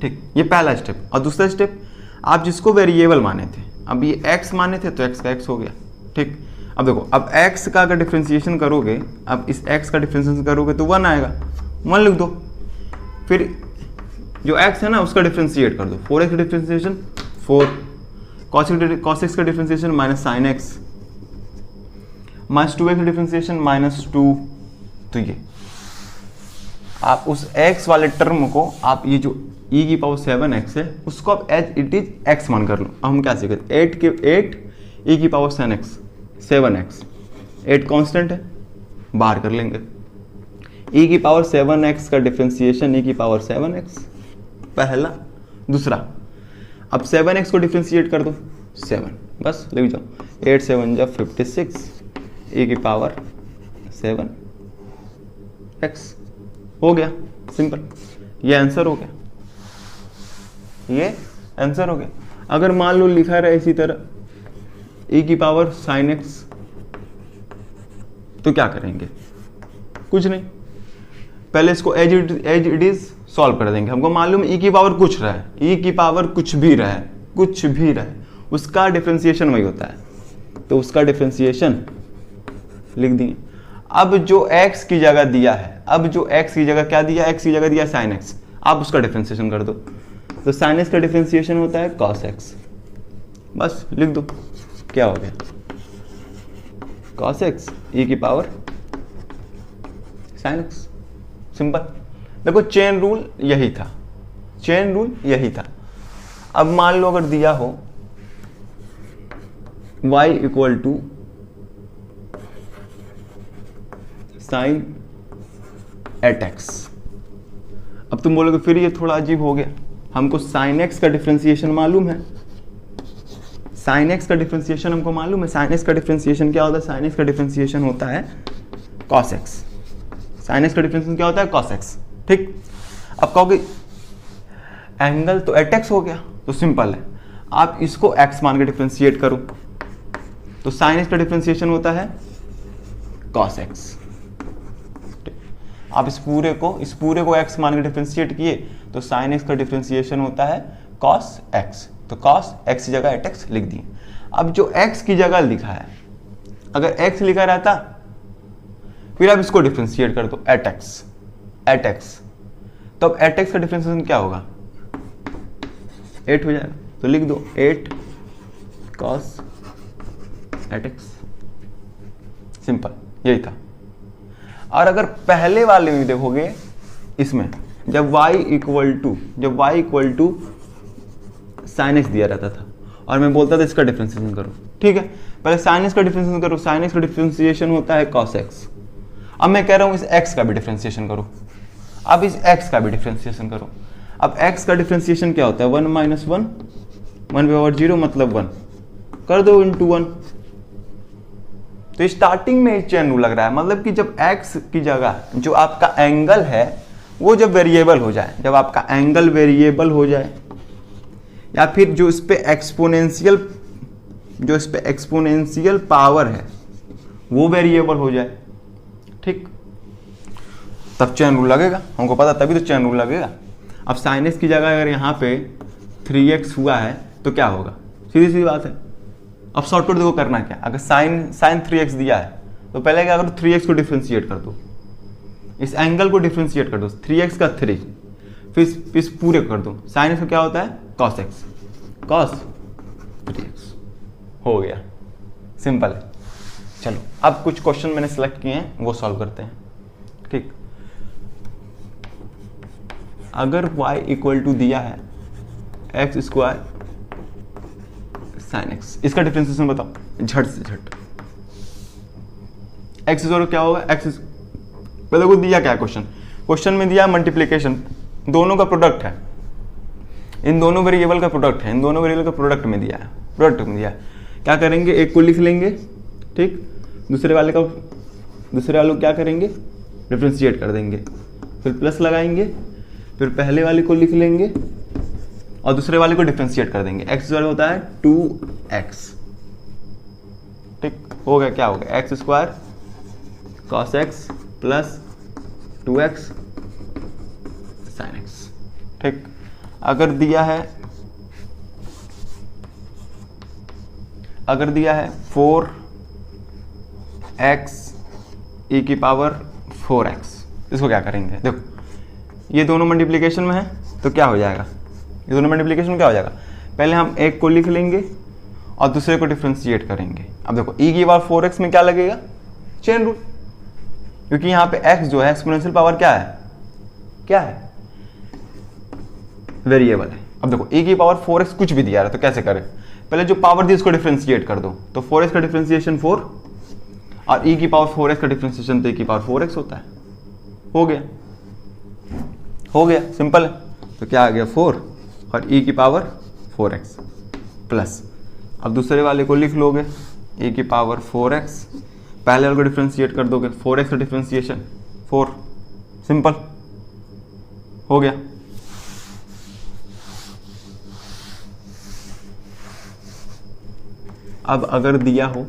ठीक। ये पहला स्टेप। और दूसरा स्टेप, आप जिसको वेरिएबल माने थे, अब ये x माने थे तो x का x हो गया। ठीक, अब देखो, अब x का अगर डिफ्रेंसिएशन करोगे, अब इस x का डिफ्रेंसिएशन करोगे तो 1 आएगा, 1 लिख दो। फिर जो x है ना उसका डिफ्रेंशिएट कर दो, 4x का डिफ्रेंसिएशन 4, cos x का differentiation minus sine x, minus 2x का डिफ्रेंसिएशन माइनस 2। तो ये आप उस x वाले टर्म को, आप ये जो e की पावर 7x है उसको आप एज इट इज x मान कर लो। अब हम क्या सीखे, 8 e की पावर 7x, 8 कांस्टेंट है, बाहर कर लेंगे। e की पावर 7x का डिफ्रेंसिएशन e की पावर 7x पहला, दूसरा, अब 7x को डिफ्रेंशिएट कर दो 7, बस लिख जाओ, 8 7 जा 56 e की पावर 7x हो गया, सिंपल। ये आंसर हो गया, ये आंसर हो गया। अगर मान लो लिखा रहा इसी तरह e की पावर sin x, तो क्या करेंगे, कुछ नहीं, पहले इसको एज इट इज सॉल्व कर देंगे। हमको मालूम e की पावर कुछ रहा है, e की पावर कुछ भी रहा है, कुछ भी रहा है, उसका डिफरेंशिएशन वही होता है, तो उसका डिफरेंशिएशन लिख दिए। अब जो x की जगह दिया है, अब जो x की जगह क्या दिया, x की जगह दिया sin x, आप उसका डिफरेंशिएशन कर दो, तो sin x का डिफरेंशिएशन होता है cos x, बस लिख दो, क्या हो गया, cos x e की पावर sin x, सिंपल। देखो चेन रूल यही था, चेन रूल यही था। अब मान लो अगर दिया हो y equal to sine eight x, अब तुम बोलोगे फिर ये थोड़ा अजीब हो गया, हमको साइन एक्स का डिफरेंशिएशन मालूम है, साइन एक्स का डिफरेंशिएशन हमको मालूम है, साइन एक्स का डिफरेंशिएशन क्या होता है, साइन एक्स का डिफरेंशिएशन होता है कॉस एक्स, साइन एक्स का डिफरेंशिएशन क्या होता है कॉस एक्स। ठीक, अब कहोगे एंगल तो एट एक्स हो गया, तो सिंपल है, आप इसको एक्स मान के डिफरेंशिएट करो, तो साइन एक्स का डिफरेंशिएशन होता है कॉस एक्स। आप इस पूरे को x मान के डिफरेंशिएट किए तो sin x का डिफरेंशिएशन होता है cos x, तो cos x की जगह 8x लिख दिए। अब जो x की जगह लिखा है, अगर x लिखा रहता फिर आप इसको डिफरेंशिएट कर दो 8x, तो अब 8x का डिफरेंशिएशन क्या होगा, 8 हो जाएगा, तो लिख दो 8 cos 8x, सिंपल, यही था। और अगर पहले वाले में देखोगे, इसमें जब y equal to sine x दिया रहता था और मैं बोलता था इसका डिफरेंशिएशन करो, ठीक है, पहले साइन एक्स का डिफरेंशिएशन करो, साइन एक्स का डिफरेंशिएशन होता है cos x। अब मैं कह रहा हूं इस x का भी डिफरेंशिएशन करो, अब इस x का भी डिफरेंशिएशन करो। अब x का डिफरेंशिएशन क्या होता है, 1 माइनस 1, 1 पे पावर 0 मतलब 1, कर दो इंटू 1। तो स्टार्टिंग में चेन रूल लग रहा है, मतलब कि जब x की जगह जो आपका एंगल है वो जब वेरिएबल हो जाए, जब आपका एंगल वेरिएबल हो जाए, या फिर जो इस पे एक्सपोनेंशियल पावर है वो वेरिएबल हो जाए, ठीक, तब चेन रूल लगेगा, हमको पता, तभी तो चेन रूल लगेगा। अब साइन एक्स की जगह अगर यहाँ पे 3x हुआ है तो क्या होगा, सीधी सी बात है। अब शॉर्टकट देखो करना क्या, अगर साइन 3x दिया है तो पहले क्या करो, 3x को डिफरेंशिएट कर दो, इस एंगल को डिफरेंशिएट कर दो, 3x का 3, फिर इस पूरे कर दो, साइन x का क्या होता है cos x, cos 3x हो गया, सिंपल है। चलो अब कुछ क्वेश्चन मैंने सेलेक्ट किए हैं वो सॉल्व करते हैं, ठीक। अगर y इक्वल टू दिया है x स्क्वायर sin x, इसका डिफरेंशिएशन बताओ झट से झट। x स्क्वायर क्या होगा, x पहले को दिया क्या क्वेश्चन में दिया मल्टीप्लिकेशन, दोनों का प्रोडक्ट है, इन दोनों वेरिएबल का प्रोडक्ट है, इन दोनों वेरिएबल का प्रोडक्ट में दिया है, क्या करेंगे, एक को लिख लेंगे, ठीक, दूसरे वाले को क्या करेंगे, डिफरेंशिएट कर देंगे, फिर प्लस लगाएंगे, फिर पहले वाले को लिख लेंगे और दूसरे वाले को डिफरेंशिएट कर देंगे। x स्क्वायर होता है 2x, ठीक, हो गया, क्या हो गया, x square cos x plus 2x sin x, ठीक। अगर दिया है अगर दिया है 4x e की पावर 4x, इसको क्या करेंगे? देखो ये दोनों मल्टीप्लिकेशन में है तो क्या हो जाएगा, ये दोनों मल्टीप्लिकेशन में क्या हो जाएगा, पहले हम एक को लिख लेंगे और दूसरे को डिफ्रेंशिएट करेंगे। अब देखो e की पावर 4x में क्या लगेगा, चेन रूल, क्योंकि यहाँ पे x जो है एक्सपोनेंशियल पावर क्या है, क्या है, वेरिएबल है। अब देखो e की पावर 4x कुछ भी दिया रहा है तो कैसे करें, पहले जो पावर दी उसको डिफ्रेंशिएट कर दो, तो 4x का डिफ्रेंशिएशन 4 और e की पावर 4x का डिफ्रेंशिएशन तो e की पावर 4x होता है। हो गया, हो गया, सिंपल है। तो क्या आ गया 4 और e की पावर 4x प्लस, अब दूसरे वाले को लिख लोगे e की पावर 4x, पहले वाले को डिफ्रेंशिएट कर दोगे, 4x का डिफ्रेंशिएशन 4, सिंपल, हो गया। अब अगर दिया हो,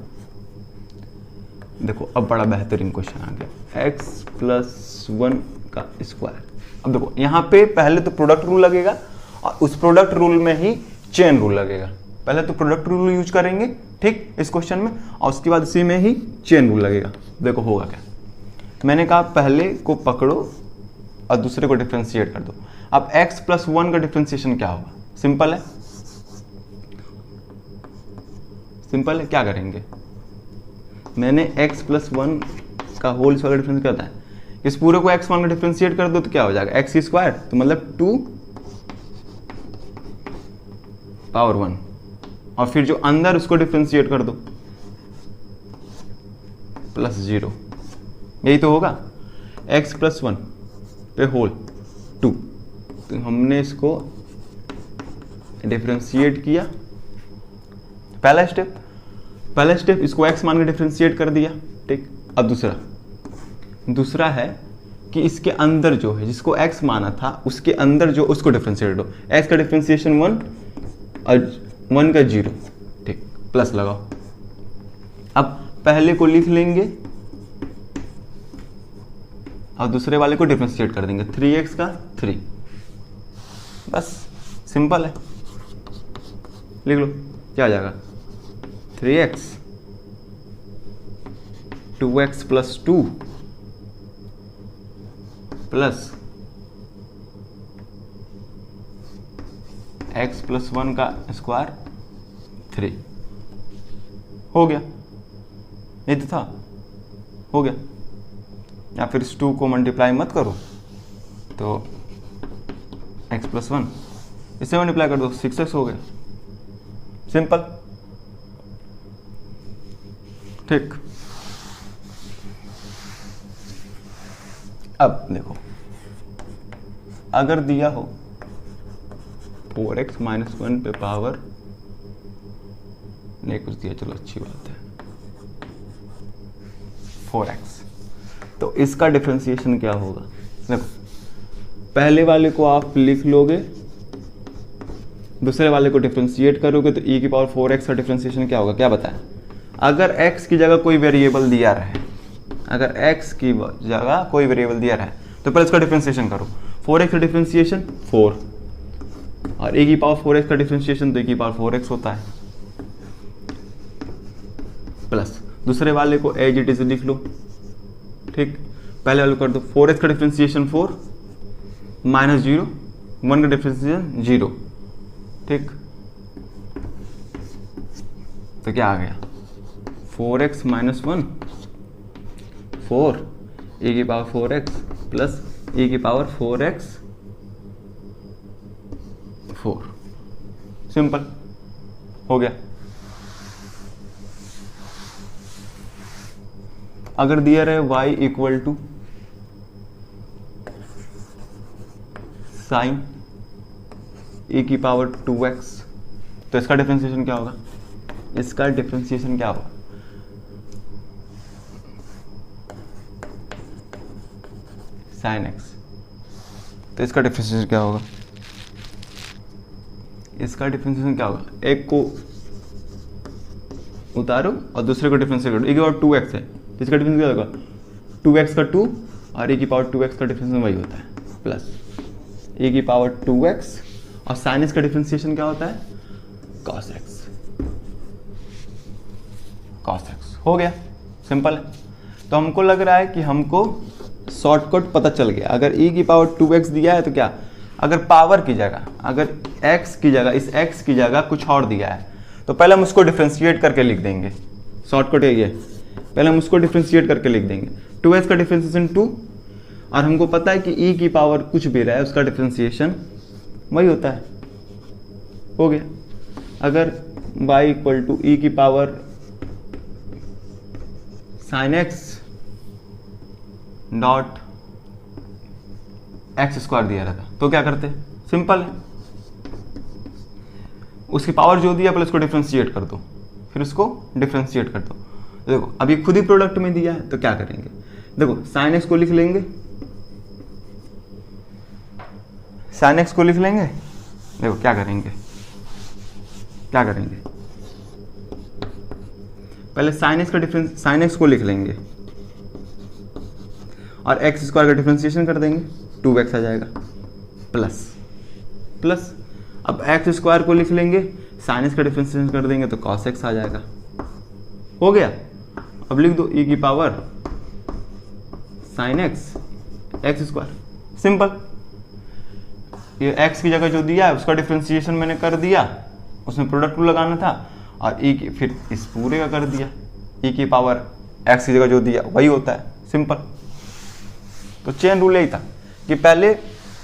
देखो अब बड़ा बेहतरीन क्वेश्चन आ गया, x प्लस 1 का स्क्वायर। अब देखो यहाँ पे पहले तो प्रोडक्ट रूल लगेगा और उस प्रोडक्ट रूल में ही चेन रूल लगेगा। पहले तो प्रोडक्ट रूल यूज करेंगे ठीक इस क्वेश्चन में, और उसके बाद इसी में ही चेन रूल लगेगा। देखो होगा क्या, मैंने कहा पहले को पकड़ो और दूसरे को डिफ्रेंशिएट कर दो। अब x प्लस 1 का डिफ्रेंशिएशन क्या होगा, सिंपल है, सिंपल है, क्या करेंगे, मैंने x प्लस 1 का होल स्क्वायर का डिफरेंस क्या होता है, इस पूरे को x1 का डिफ्रेंशिएट कर दो तो क्या हो जाएगा, x स्क्वायर, तो मतलब 2 पावर 1, और फिर जो अंदर उसको डिफ्रेंशिएट कर दो प्लस 0, यही तो होगा, x प्लस 1 पे होल 2, तो हमने इसको डिफ्रेंशिएट किया, पहला स्टेप इसको x मान के डिफ्रेंशिएट कर दिया, ठीक। अब दूसरा है कि इसके अंदर जो है जिसको x माना था उसके अंदर जो उसको डिफ्रेंशिएट दो, x का डिफ्रेंशिएशन 1 और 1 का 0, ठीक, प्लस लगाओ। अब पहले को लिख लेंगे और दूसरे वाले को डिफ्रेंशिएट कर देंगे, 3x का 3, बस सिंपल है, लिख लो क्या आ जाएगा, 3x 2x plus 2 plus x plus 1 का स्क्वायर 3, हो गया, ये तो था, हो गया। या फिर इस 2 को मल्टीप्लाई मत करो तो x प्लस 1 इससे मल्टीप्लाई कर दो, 6x हो गया, सिंपल, ठीक। अब देखो अगर दिया हो 4x माइनस 1 पे पावर नहीं कुछ दिया, चलो अच्छी बात है, 4x, तो इसका डिफरेंशिएशन क्या होगा, देखो पहले वाले को आप लिख लोगे, दूसरे वाले को डिफरेंशिएट करोगे तो e की पावर 4x का डिफरेंशिएशन क्या होगा, क्या बताएं, अगर x की जगह कोई वेरिएबल दिया रहे, अगर x की जगह कोई वेरिएबल दिया रहे तो पहले इसका डिफरेंशिएशन करो, 4x का डिफरेंशिएशन 4 और e की पावर 4x का डिफरेंशिएशन तो e की पावर 4x होता है, प्लस दूसरे वाले को एज इट इज लिख लो, ठीक, पहले वाले कर दो, 4x का डिफरेंशिएशन 4 माइनस 0, 1 का डिफरेंशिएशन 0, ठीक, तो क्या आ गया 4x माइनस 1 4 e की पावर 4x प्लस e की पावर 4x 4, सिंपल, हो गया। अगर दिया रहे y equal to sine e की पावर 2x, तो इसका डिफरेंशिएशन क्या होगा, इसका डिफरेंशिएशन क्या होगा, साइन x, तो इसका डिफरेंशिएशन क्या होगा, इसका डिफरेंशिएशन क्या होगा, एक को उतारो और दूसरे को डिफरेंशिएट करो, e की पावर 2x है तो इसका डिफरेंस क्या होगा, 2x का 2 और e की पावर 2x का डिफरेंशिएशन वही होता है, प्लस e की पावर 2x और साइन x का डिफरेंशिएशन क्या होता है, cos x, cos x हो गया, सिंपल है। तो हमको लग रहा है कि हमको शॉर्टकट पता चल गया। अगर e की पावर 2x दिया है तो क्या, अगर पावर की जगह, अगर x की जगह, इस x की जगह कुछ और दिया है तो पहले हम उसको डिफ्रेंशिएट करके लिख देंगे। शॉर्टकट है ये, पहले हम उसको डिफ्रेंशिएट करके लिख देंगे। 2x का डिफ्रेंशिएशन 2, और हमको पता है कि e की पावर कुछ भी रहा है उसका डिफ्रेंशिएशन वही होता है, हो गया। अगर y इक्वल टू e की power sine x dot x square दिया रहता तो क्या करते, सिंपल है, उसकी पावर जो दिया पहले उसको डिफ्रेंशिएट कर दो, फिर उसको डिफ्रेंशिएट कर दो। देखो अभी खुद ही प्रोडक्ट में दिया है तो क्या करेंगे, देखो साइन एक्स को लिख लेंगे, साइन एक्स को लिख लेंगे। देखो क्या करेंगे, क्या करेंगे, पहले साइन एक्स का डिफरेंस, साइन एक्स को लिख लेंगे और एक्स स्क्वायर का डिफरेंशिएशन कर देंगे, 2x आ जाएगा प्लस प्लस। अब एक्स स्क्वायर को लिख लेंगे, साइन एक्स का डिफरेंशिएशन कर देंगे तो cos x आ जाएगा, हो गया। अब लिख दो e की power sign x x square, simple. ये x की जगह जो दिया है उसका डिफरेंशिएशन मैंने कर दिया, उसमें प्रोडक्ट रूल लगाना था, और e की फिर इस पूरे का कर दिया, e की पावर x की जगह जो दिया वही होता है, सिंपल। तो चेन रूल यही था कि पहले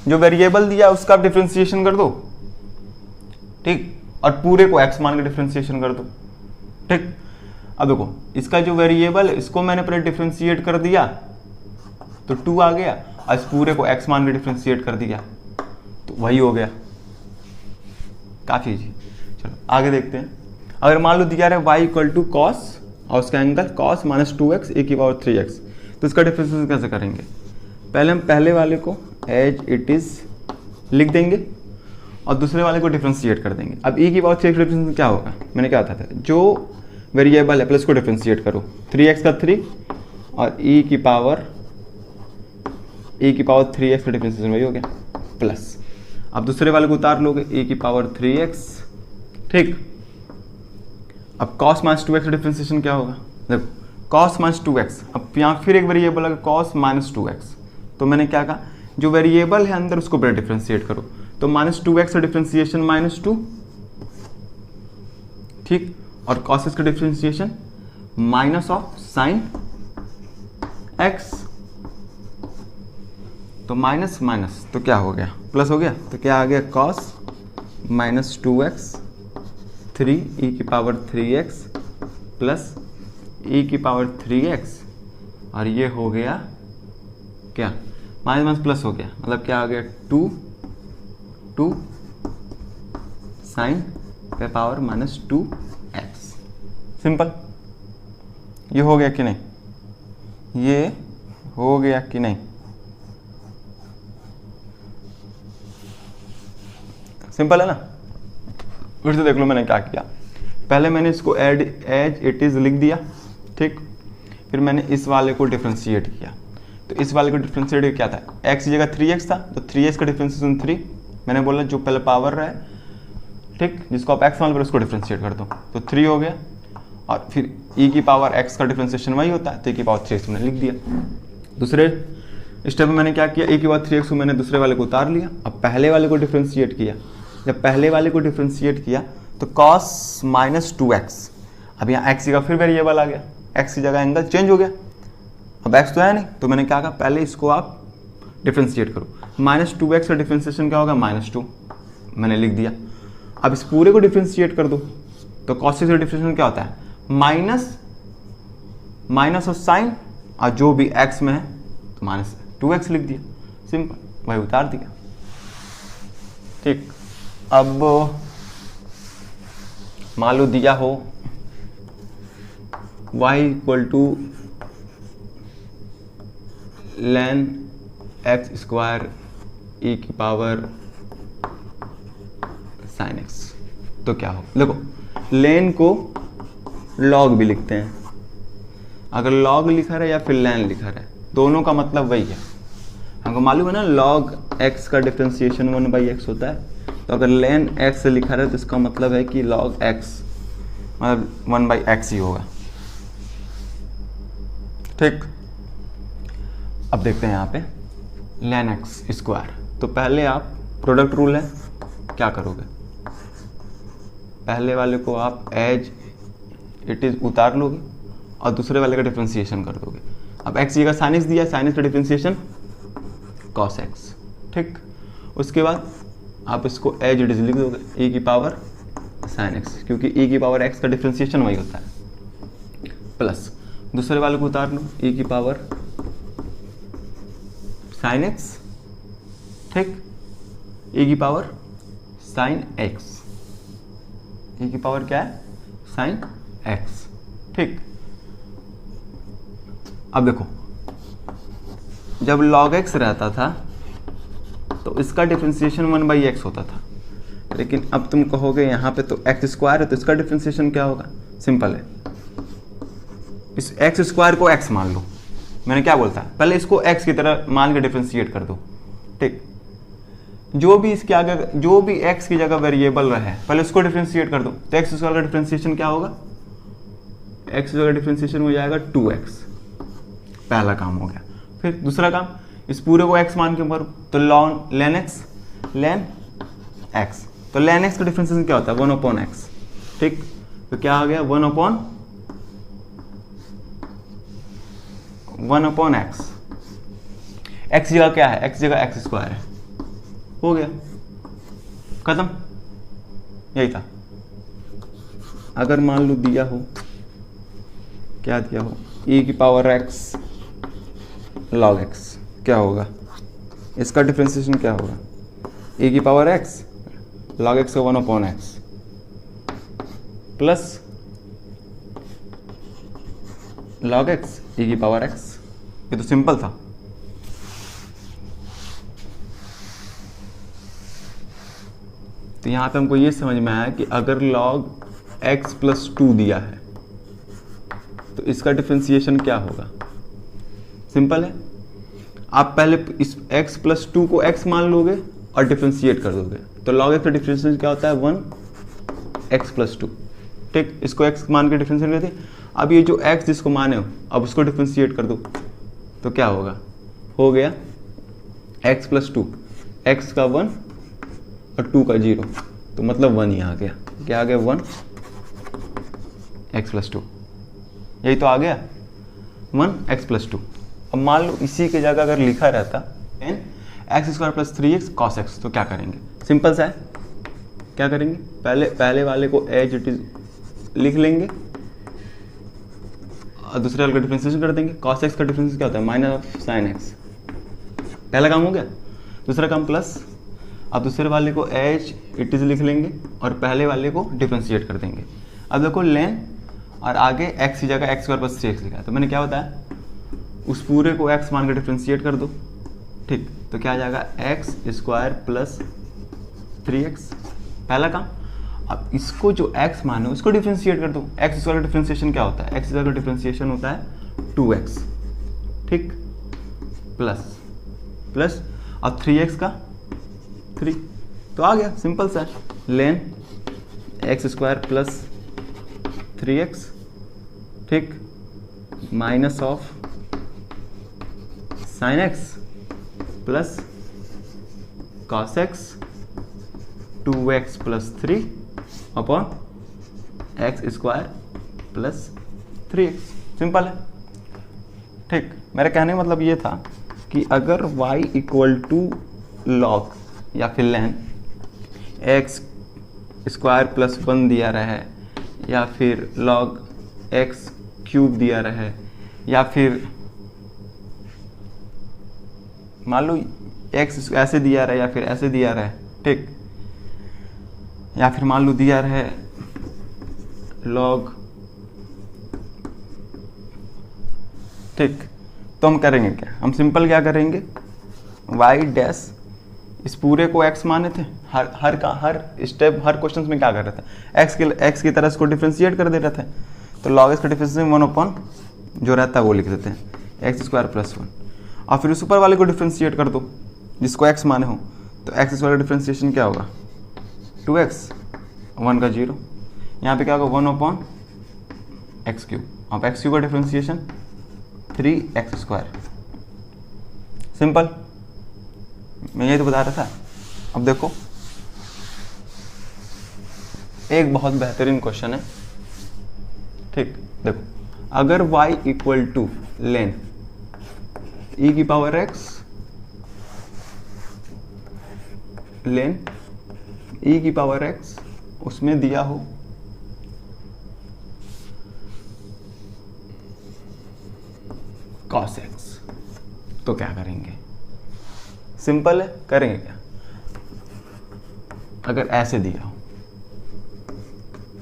जो वेरिएबल दिया उसका डिफरेंशिएशन कर दो, ठीक, और पूरे को x मान के डिफरेंशिएशन कर दो, ठीक। अब देखो इसका जो वेरिएबल है इसको मैंने पहले डिफरेंशिएट कर दिया तो 2 आ गया, और इस पूरे को x मान के डिफरेंशिएट कर दिया तो वही हो गया, काफी जी। चलो आगे देखते हैं। अगर मान लो दिया रहा है y इक्वल टू कॉस और उसका angle cos minus 2x e की पावर 3x, तो इसका डिफरेंशिएशन कैसे करेंगे, पहले हम पहले वाले को एज इट इज लिख देंगे और दूसरे वाले को डिफरेंशिएट कर देंगे। अब e की पावर 3x डिफरेंशिएशन क्या होगा, मैंने क्या बताया था, जो वेरिएबल है प्लस को डिफरेंशिएट करो, 3x का 3 और e की पावर 3x का डिफरेंशिएशन वही हो गया प्लस। अब दूसरे वाले को उतार लोगे, e की पावर 3x, ठीक। अब cos माइनस 2x का डिफरेंशिएशन क्या होगा, देखो cos माइनस 2x, अब यहाँ फिर एक वेरिएबल है cos माइनस 2x, तो मैंने क्या कहा, जो वेरिएबल है अंदर उसको पहले डिफरेंशिएट करो, तो माइनस 2x का डिफरेंशिएशन -2, ठीक, और cos x का differentiation minus of sine x, तो माइनस माइनस तो क्या हो गया, प्लस हो गया, तो क्या आ गया cos माइनस 2x 3 e की पावर 3x प्लस e की पावर 3x, और ये हो गया क्या, माइनस माइनस प्लस हो गया, मतलब क्या आ गया 2 साइन पे पावर माइनस 2x, सिंपल। ये हो गया कि नहीं, ये हो गया कि नहीं, सिंपल है ना। फिर से देख लो मैंने क्या किया, पहले मैंने इसको एज इट इज लिख दिया, ठीक, फिर मैंने इस वाले को डिफरेंशिएट किया, तो इस वाले को डिफरेंशिएट क्या था, x की जगह 3x था तो 3x का डिफरेंशिएशन 3, मैंने बोला जो पहले पावर रहा है, ठीक, जिसको आप x मान पर उसको डिफरेंशिएट कर दो तो 3 हो गया, और फिर e की पावर x का डिफरेंशिएशन वही होता है तो e की पावर 3x मैंने लिख दिया। दूसरे स्टेप में मैंने क्या किया, e की पावर 3x को मैंने दूसरे वाले को उतार लिया, अब पहले वाले को डिफरेंशिएट किया, जब पहले वाले को डिफरेंशिएट किया तो cos माइनस 2x, अब यहाँ x का फिर वेरिएबल आ गया, x की जगह एंगल चेंज हो गया, अब x तो है नहीं, तो मैंने क्या कहा, पहले इसको आप डिफरेंशिएट करो, माइनस 2x का डिफरेंशिएशन क्या होगा, -2 मैंने लिख दिया। अब इस पूरे को डिफरेंशिएट कर दो तो cos का डिफरेंशिएशन क्या होता है, माइनस ऑफ साइन, और जो भी x में है तो माइनस 2x लिख दिया, सिंपल, वही उतार दिया, ठीक। अब मान लो दिया हो y equal to ln x square e की पावर साइन x, तो क्या हो, देखो लेन को log भी लिखते हैं, अगर log लिखा रहा है या फिर ln लिखा रहा है, दोनों का मतलब वही है, हमको मालूम है ना log x का डिफरेंशिएशन 1/x होता है, तो अगर ln x से लिखा रहा है तो इसका मतलब है कि log x मतलब 1/x ही होगा, ठीक, अब देखते हैं यहाँ पे ln x स्क्वायर। तो पहले आप प्रोडक्ट रूल है, क्या करोगे, पहले वाले को आप एज इट इज उतार लोगे और दूसरे वाले का डिफ्रेंसिएशन कर दोगे। अब x जगह साइन एक्स दिया है, साइन एक्स का डिफ्रेंसिएशन cos x। ठीक, उसके बाद आप इसको एज इट इज लिख दोगे e की पावर साइन x, क्योंकि e की पावर x का डिफ्रेंसिएशन वही होता है, प्लस दूसरे वाले को उतार लो e की पावर साइन x। ठीक, e की पावर साइन x, e की पावर क्या है, साइन x। ठीक, अब देखो जब log x रहता था तो इसका डिफ्रेंसिएशन 1/x होता था, लेकिन अब तुम कहोगे यहाँ पे तो x स्क्वायर है तो इसका डिफ्रेंसिएशन क्या होगा, सिंपल है, इस x स्क्वायर को x मान लो। मैंने क्या बोलता है, पहले इसको x की तरह मान के डिफ्रेंशिएट कर दो। ठीक, जो भी इसके आगे जो भी x की जगह वेरिएबल रहे पहले उसको डिफ्रेंशिएट कर दो, तो x स्क्वायर का डिफ्रेंशिएशन क्या होगा, x स्क्वायर का डिफ्रेंशिएशन हो जाएगा 2x। पहला काम हो गया। फिर दूसरा काम, इस पूरे को x मान के ऊपर, तो ln x, तो ln x का डिफ्रेंशिएशन क्या होता है, 1/x। ठीक, तो क्या आ गया 1/x। x जगह क्या है, x जगह x स्क्वायर है, हो गया, खत्म, यही था। अगर मान लो दिया हो, क्या दिया हो, e की पावर x log x, क्या होगा, इसका डिफ्रेंसिएशन क्या होगा, e की पावर x log x का 1/x plus log x e की पावर x। ये तो सिंपल था। तो यहाँ पे हमको ये समझ में आया कि अगर log x + 2 दिया है तो इसका डिफ्रेंसिएशन क्या होगा, सिंपल है, आप पहले इस x + 2 को x मान लोगे और डिफ्रेंशिएट कर दोगे, तो log x का डिफ्रेंशिएशन क्या होता है 1x + 2। ठीक, इसको x मान के डिफ्रेंशिएट करते, अब ये जो x जिसको माने हो अब उसको डिफ्रेंशिएट कर दो, तो क्या होगा, हो गया x + 2, x का 1 और 2 का 0, तो मतलब 1 ही आ गया, क्या आ गया 1x + 2, यही तो आ गया 1x + 2। अब मान लो इसी की जगह अगर लिखा रहता x² + 3x cos x, तो क्या करेंगे, सिंपल सा है, क्या करेंगे, पहले वाले को एज इट इज लिख लेंगे और दूसरे वाले का डिफरेंशिएशन कर देंगे। cos x का डिफरेंशिएशन क्या होता है, -sin x। पहला काम हो गया। दूसरा काम प्लस, अब दूसरे वाले को एज इट इज लिख लेंगे और पहले वाले को डिफरेंशिएट कर देंगे। अब देखो लेन और आगे x की जगह x² + 3x लिखा है, तो मैंने क्या बताया, उस पूरे को x मान के डिफरेंशिएट कर दो। ठीक, तो क्या आ जाएगा x² + 3x, पहला काम। अब इसको जो x मानो उसको डिफरेंशिएट कर दो। x² का डिफरेंशिएशन क्या होता है, x² का डिफरेंशिएशन होता है 2x। ठीक, प्लस अब 3x का 3, तो आ गया, सिंपल सा लेन x² + 3x, ठीक, minus of sin x plus cos x 2x + 3 upon x² + 3x, simple है। ठीक, मेरे कहने का मतलब ये था कि अगर y = log या फिर ln x² + 1 दिया रहे या फिर log x³ दिया रहे या फिर मान लो x ऐसे दिया रहे या फिर ऐसे दिया रहे, ठीक, या फिर मान लो दिया रहे log, ठीक, तो हम करेंगे क्या, हम सिंपल क्या करेंगे, y' इस पूरे को x माने थे, हर स्टेप हर क्वेश्चन में क्या कर रहे थे, x की तरह इसको डिफरेंशिएट कर दे रहे थे, तो log x का डिफरेंशिएशन 1 जो रहता है वो लिख देते हैं x² + 1, और फिर उस ऊपर वाले को डिफरेंशिएट कर दो जिसको x माने हो, तो x² का डिफरेंशिएशन क्या होगा 2x, 1 का 0, यहाँ पे क्या होगा 1/x³, अब x³ का डिफरेंशिएशन 3x²। सिंपल, मैं यही तो बता रहा था। अब देखो एक बहुत बेहतरीन क्वेश्चन है, ठीक। देखो अगर y equal two lane e की पावर x, लेन e की पावर x, उसमें दिया हो cos x, तो क्या करेंगे? सिंपल है, करेंगे क्या? अगर ऐसे दिया हो,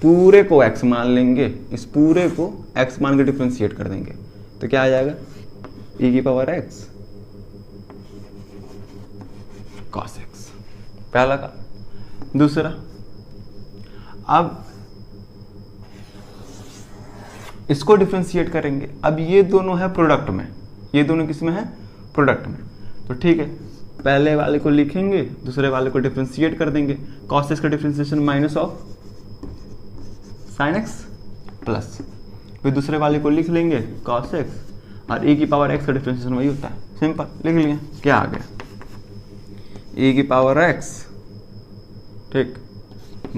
पूरे को x मान लेंगे, इस पूरे को x मान के डिफरेंशिएट कर देंगे, तो क्या आ जाएगा? e की पावर x cos x, पहला का। दूसरा, अब इसको डिफरेंशिएट करेंगे। अब ये दोनों है प्रोडक्ट में, ये दोनों किस में है? प्रोडक्ट में। तो ठीक है, पहले वाले को लिखेंगे, दूसरे वाले को डिफरेंशिएट कर देंगे। cos x का differentiation minus of sin x plus, फिर दूसरे वाले को लिख लेंगे cos x, और e की पावर x का डिफरेंशिएशन वही होता है। सिंपल, लिख लिया। क्या आ गया? e की पावर x, ठीक,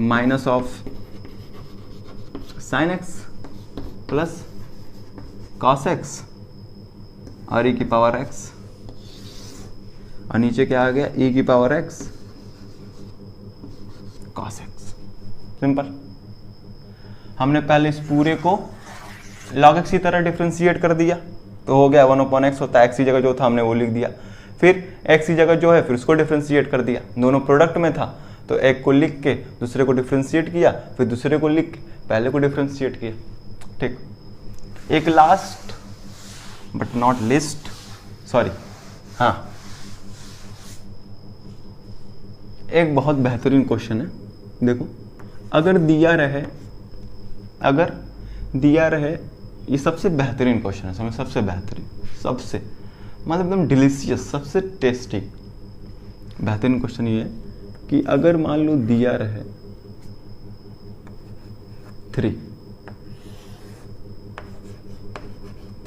minus of sin x plus cos x और e की पावर x, और नीचे क्या आ गया? e की power x cos x। Simple. हमने पहले इस पूरे को log x की तरह डिफरेंशिएट कर दिया, तो हो गया 1/x होता है। x की जगह जो था हमने वो लिख दिया, फिर x की जगह जो है फिर उसको डिफरेंशिएट कर दिया। दोनों प्रोडक्ट में था, तो एक को लिख के दूसरे को डिफरेंशिएट किया, फिर दूसरे को लिख के पहले को डिफरेंशिएट किया, ठीक। एक last but not list, sorry, हाँ, एक बहुत बेहतरीन क्वेश्चन है। देखो अगर दिया रहे, ये सबसे बेहतरीन क्वेश्चन है, समझ, सबसे बेहतरीन, सबसे मतलब एकदम डिलीशियस, सबसे टेस्टी बेहतरीन क्वेश्चन ये है कि अगर मान लो दिया रहे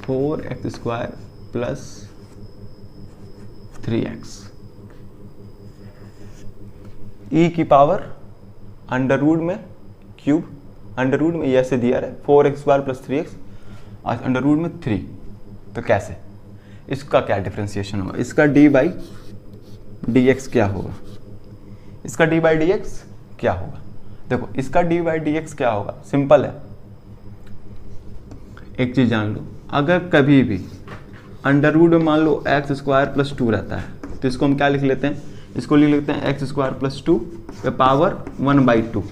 4x² प्लस 3x, e की पावर अंडरवुड में क्यूब, अंडरवुड में ऐसे दिया रहे 4x² प्लस 3x और अंडरवुड में 3, तो कैसे? इसका क्या डिफरेंशिएशन होगा? इसका d/dx क्या होगा? इसका d/dx क्या होगा? देखो इसका d/dx क्या होगा? सिंपल है, एक चीज जान लो, अगर कभी भी अंडरवुड में मान लो x² प्लस 2 रहता है, तो इसको हम क्या लिख लेते हैं? इसको लिख लेते हैं x² प्लस 2 पे पावर 1/2,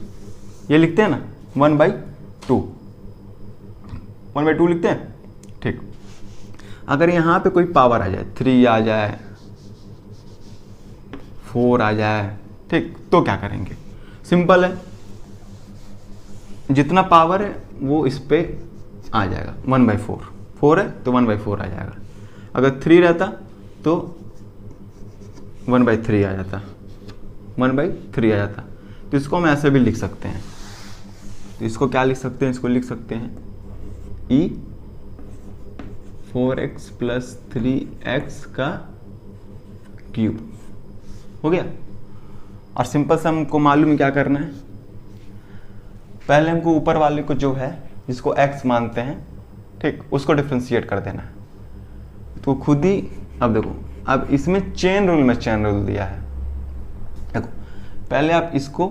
ये लिखते हैं ना, 1/2 लिखते हैं, ठीक। अगर यहाँ पे कोई पावर आ जाए, 3 आ जाए, 4 आ जाए, ठीक, तो क्या करेंगे? सिंपल है, जितना पावर है वो इस पे आ जाएगा, 1/4, 4 है तो 1/4 आ जाएगा। अगर 3 रहता तो 1/3 आ जाता, 1/3 आ जाता। तो इसको हम ऐसे भी लिख सकते हैं, तो इसको क्या लिख सकते हैं? इसको लिख सकते हैं e 4x प्लस 3x का क्यूब, हो गया। और सिंपल से हमको मालूम क्या करना है, पहले हमको ऊपर वाले को जो है जिसको x मानते हैं, ठीक, उसको डिफरेंशिएट कर देना है। तो खुद ही, अब देखो, अब इसमें चेन रूल दिया है। देखो पहले आप इसको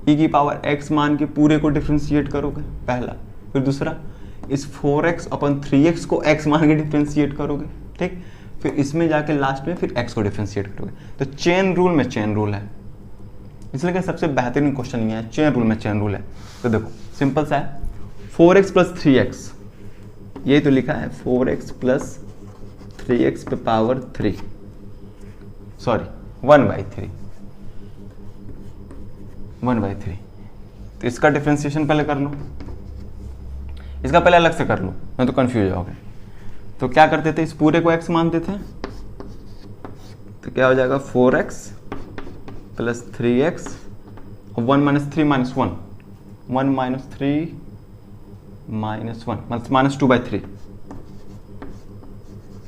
e की पावर x मान के पूरे को डिफरेंशिएट करोगे, पहला, फिर दूसरा इस 4x/3x को x मान के डिफरेंशिएट करोगे, ठीक, फिर इसमें जाके लास्ट में फिर x को डिफरेंशिएट करोगे। तो चेन रूल है, इसलिए कि सबसे बेहतरीन क्वेश्चन ये है, चेन रूल है। तो देखो सिंपल सा है, 4x प्लस 3x, ये तो लिखा है 4x प्लस 3x पे पावर 3, सॉरी 1/3, तो इसका डिफरेंशिएशन पहले कर लो, इसका पहले अलग से कर लो, नहीं तो कंफ्यूज होगे। तो क्या करते थे, इस पूरे को x मानते थे, तो क्या हो जाएगा 4x प्लस 3x और 1 - 3 - 1, 1 - 3 - 1 -2/3,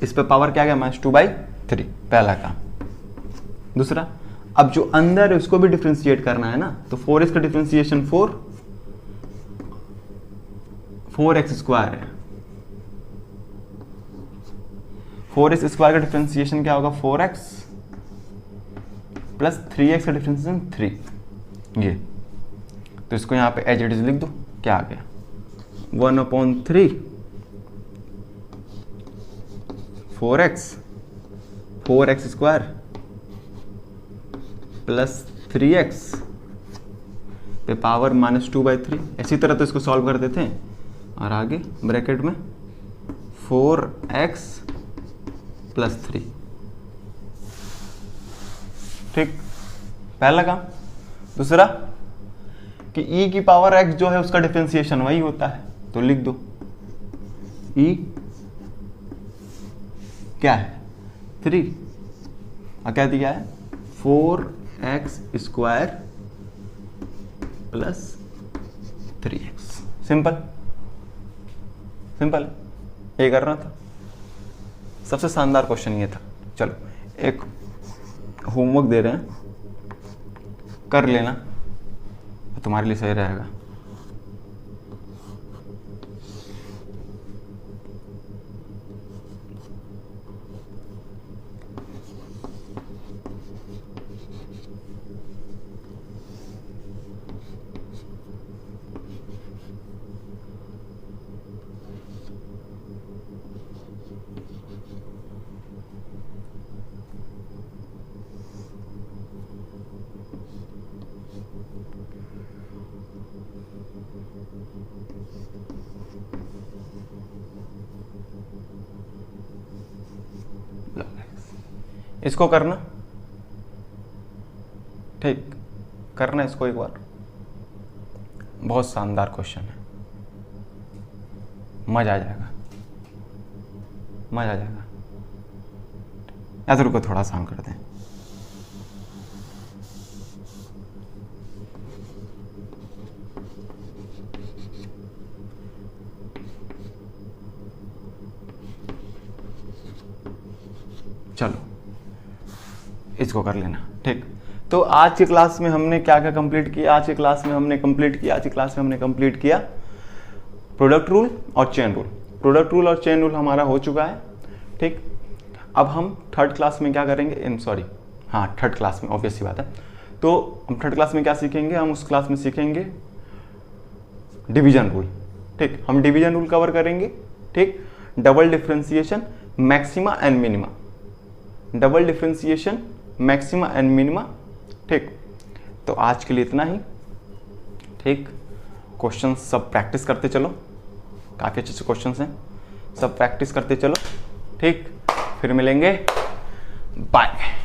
इस पे पावर क्या गया -2/3, पहला काम। दूसरा, अब जो अंदर है उसको भी डिफ्रेंशिएट करना है ना, तो 4x का डिफ्रेंशिएशन 4x² है। 4x² का डिफ्रेंशिएशन क्या होगा 4x प्लस 3x का डिफ्रेंशिएशन 3, ये। तो इसको यहाँ पे एज इट इज लिख दो, क्या आ गया 1/3 4x² प्लस 3x पे पावर -2/3। इसी तरह तो इसको सॉल्व कर देते हैं, और आगे ब्रैकेट में 4x प्लस 3, ठीक, पहला काम। दूसरा कि e की पावर x जो है उसका डिफरेंशिएशन वही होता है, तो लिख दो e क्या है 3, और क्या दिया है 4x² plus 3x। Simple simple, ये करना था। सबसे शानदार क्वेश्चन ये था। चलो एक होमवर्क दे रहे हैं, कर लेना, तुम्हारे लिए सही रहेगा। इसको करना, ठीक, करना इसको एक बार। बहुत शानदार क्वेश्चन है, मजा आ जाएगा, मजा आ जाएगा। या तो रुको थोड़ा आसान कर दें। चलो इसको कर लेना, ठीक। तो आज की क्लास में हमने क्या क्या कंप्लीट किया? आज की क्लास में हमने कंप्लीट किया प्रोडक्ट रूल और चेन रूल। प्रोडक्ट रूल और चेन रूल हमारा हो चुका है, ठीक। अब हम थर्ड क्लास में क्या करेंगे, थर्ड क्लास में ऑब्वियस सी बात है। तो हम थर्ड क्लास में क्या सीखेंगे? हम उस क्लास में सीखेंगे डिवीजन रूल, ठीक। हम डिवीजन रूल कवर करेंगे, ठीक। Double differentiation, maxima and minima, double differentiation, maxima and minima, ठीक। तो आज के लिए इतना ही, ठीक। क्वेश्चन सब प्रैक्टिस करते चलो, काफ़ी अच्छे क्वेश्चंस हैं, सब प्रैक्टिस करते चलो, ठीक। फिर मिलेंगे, बाय।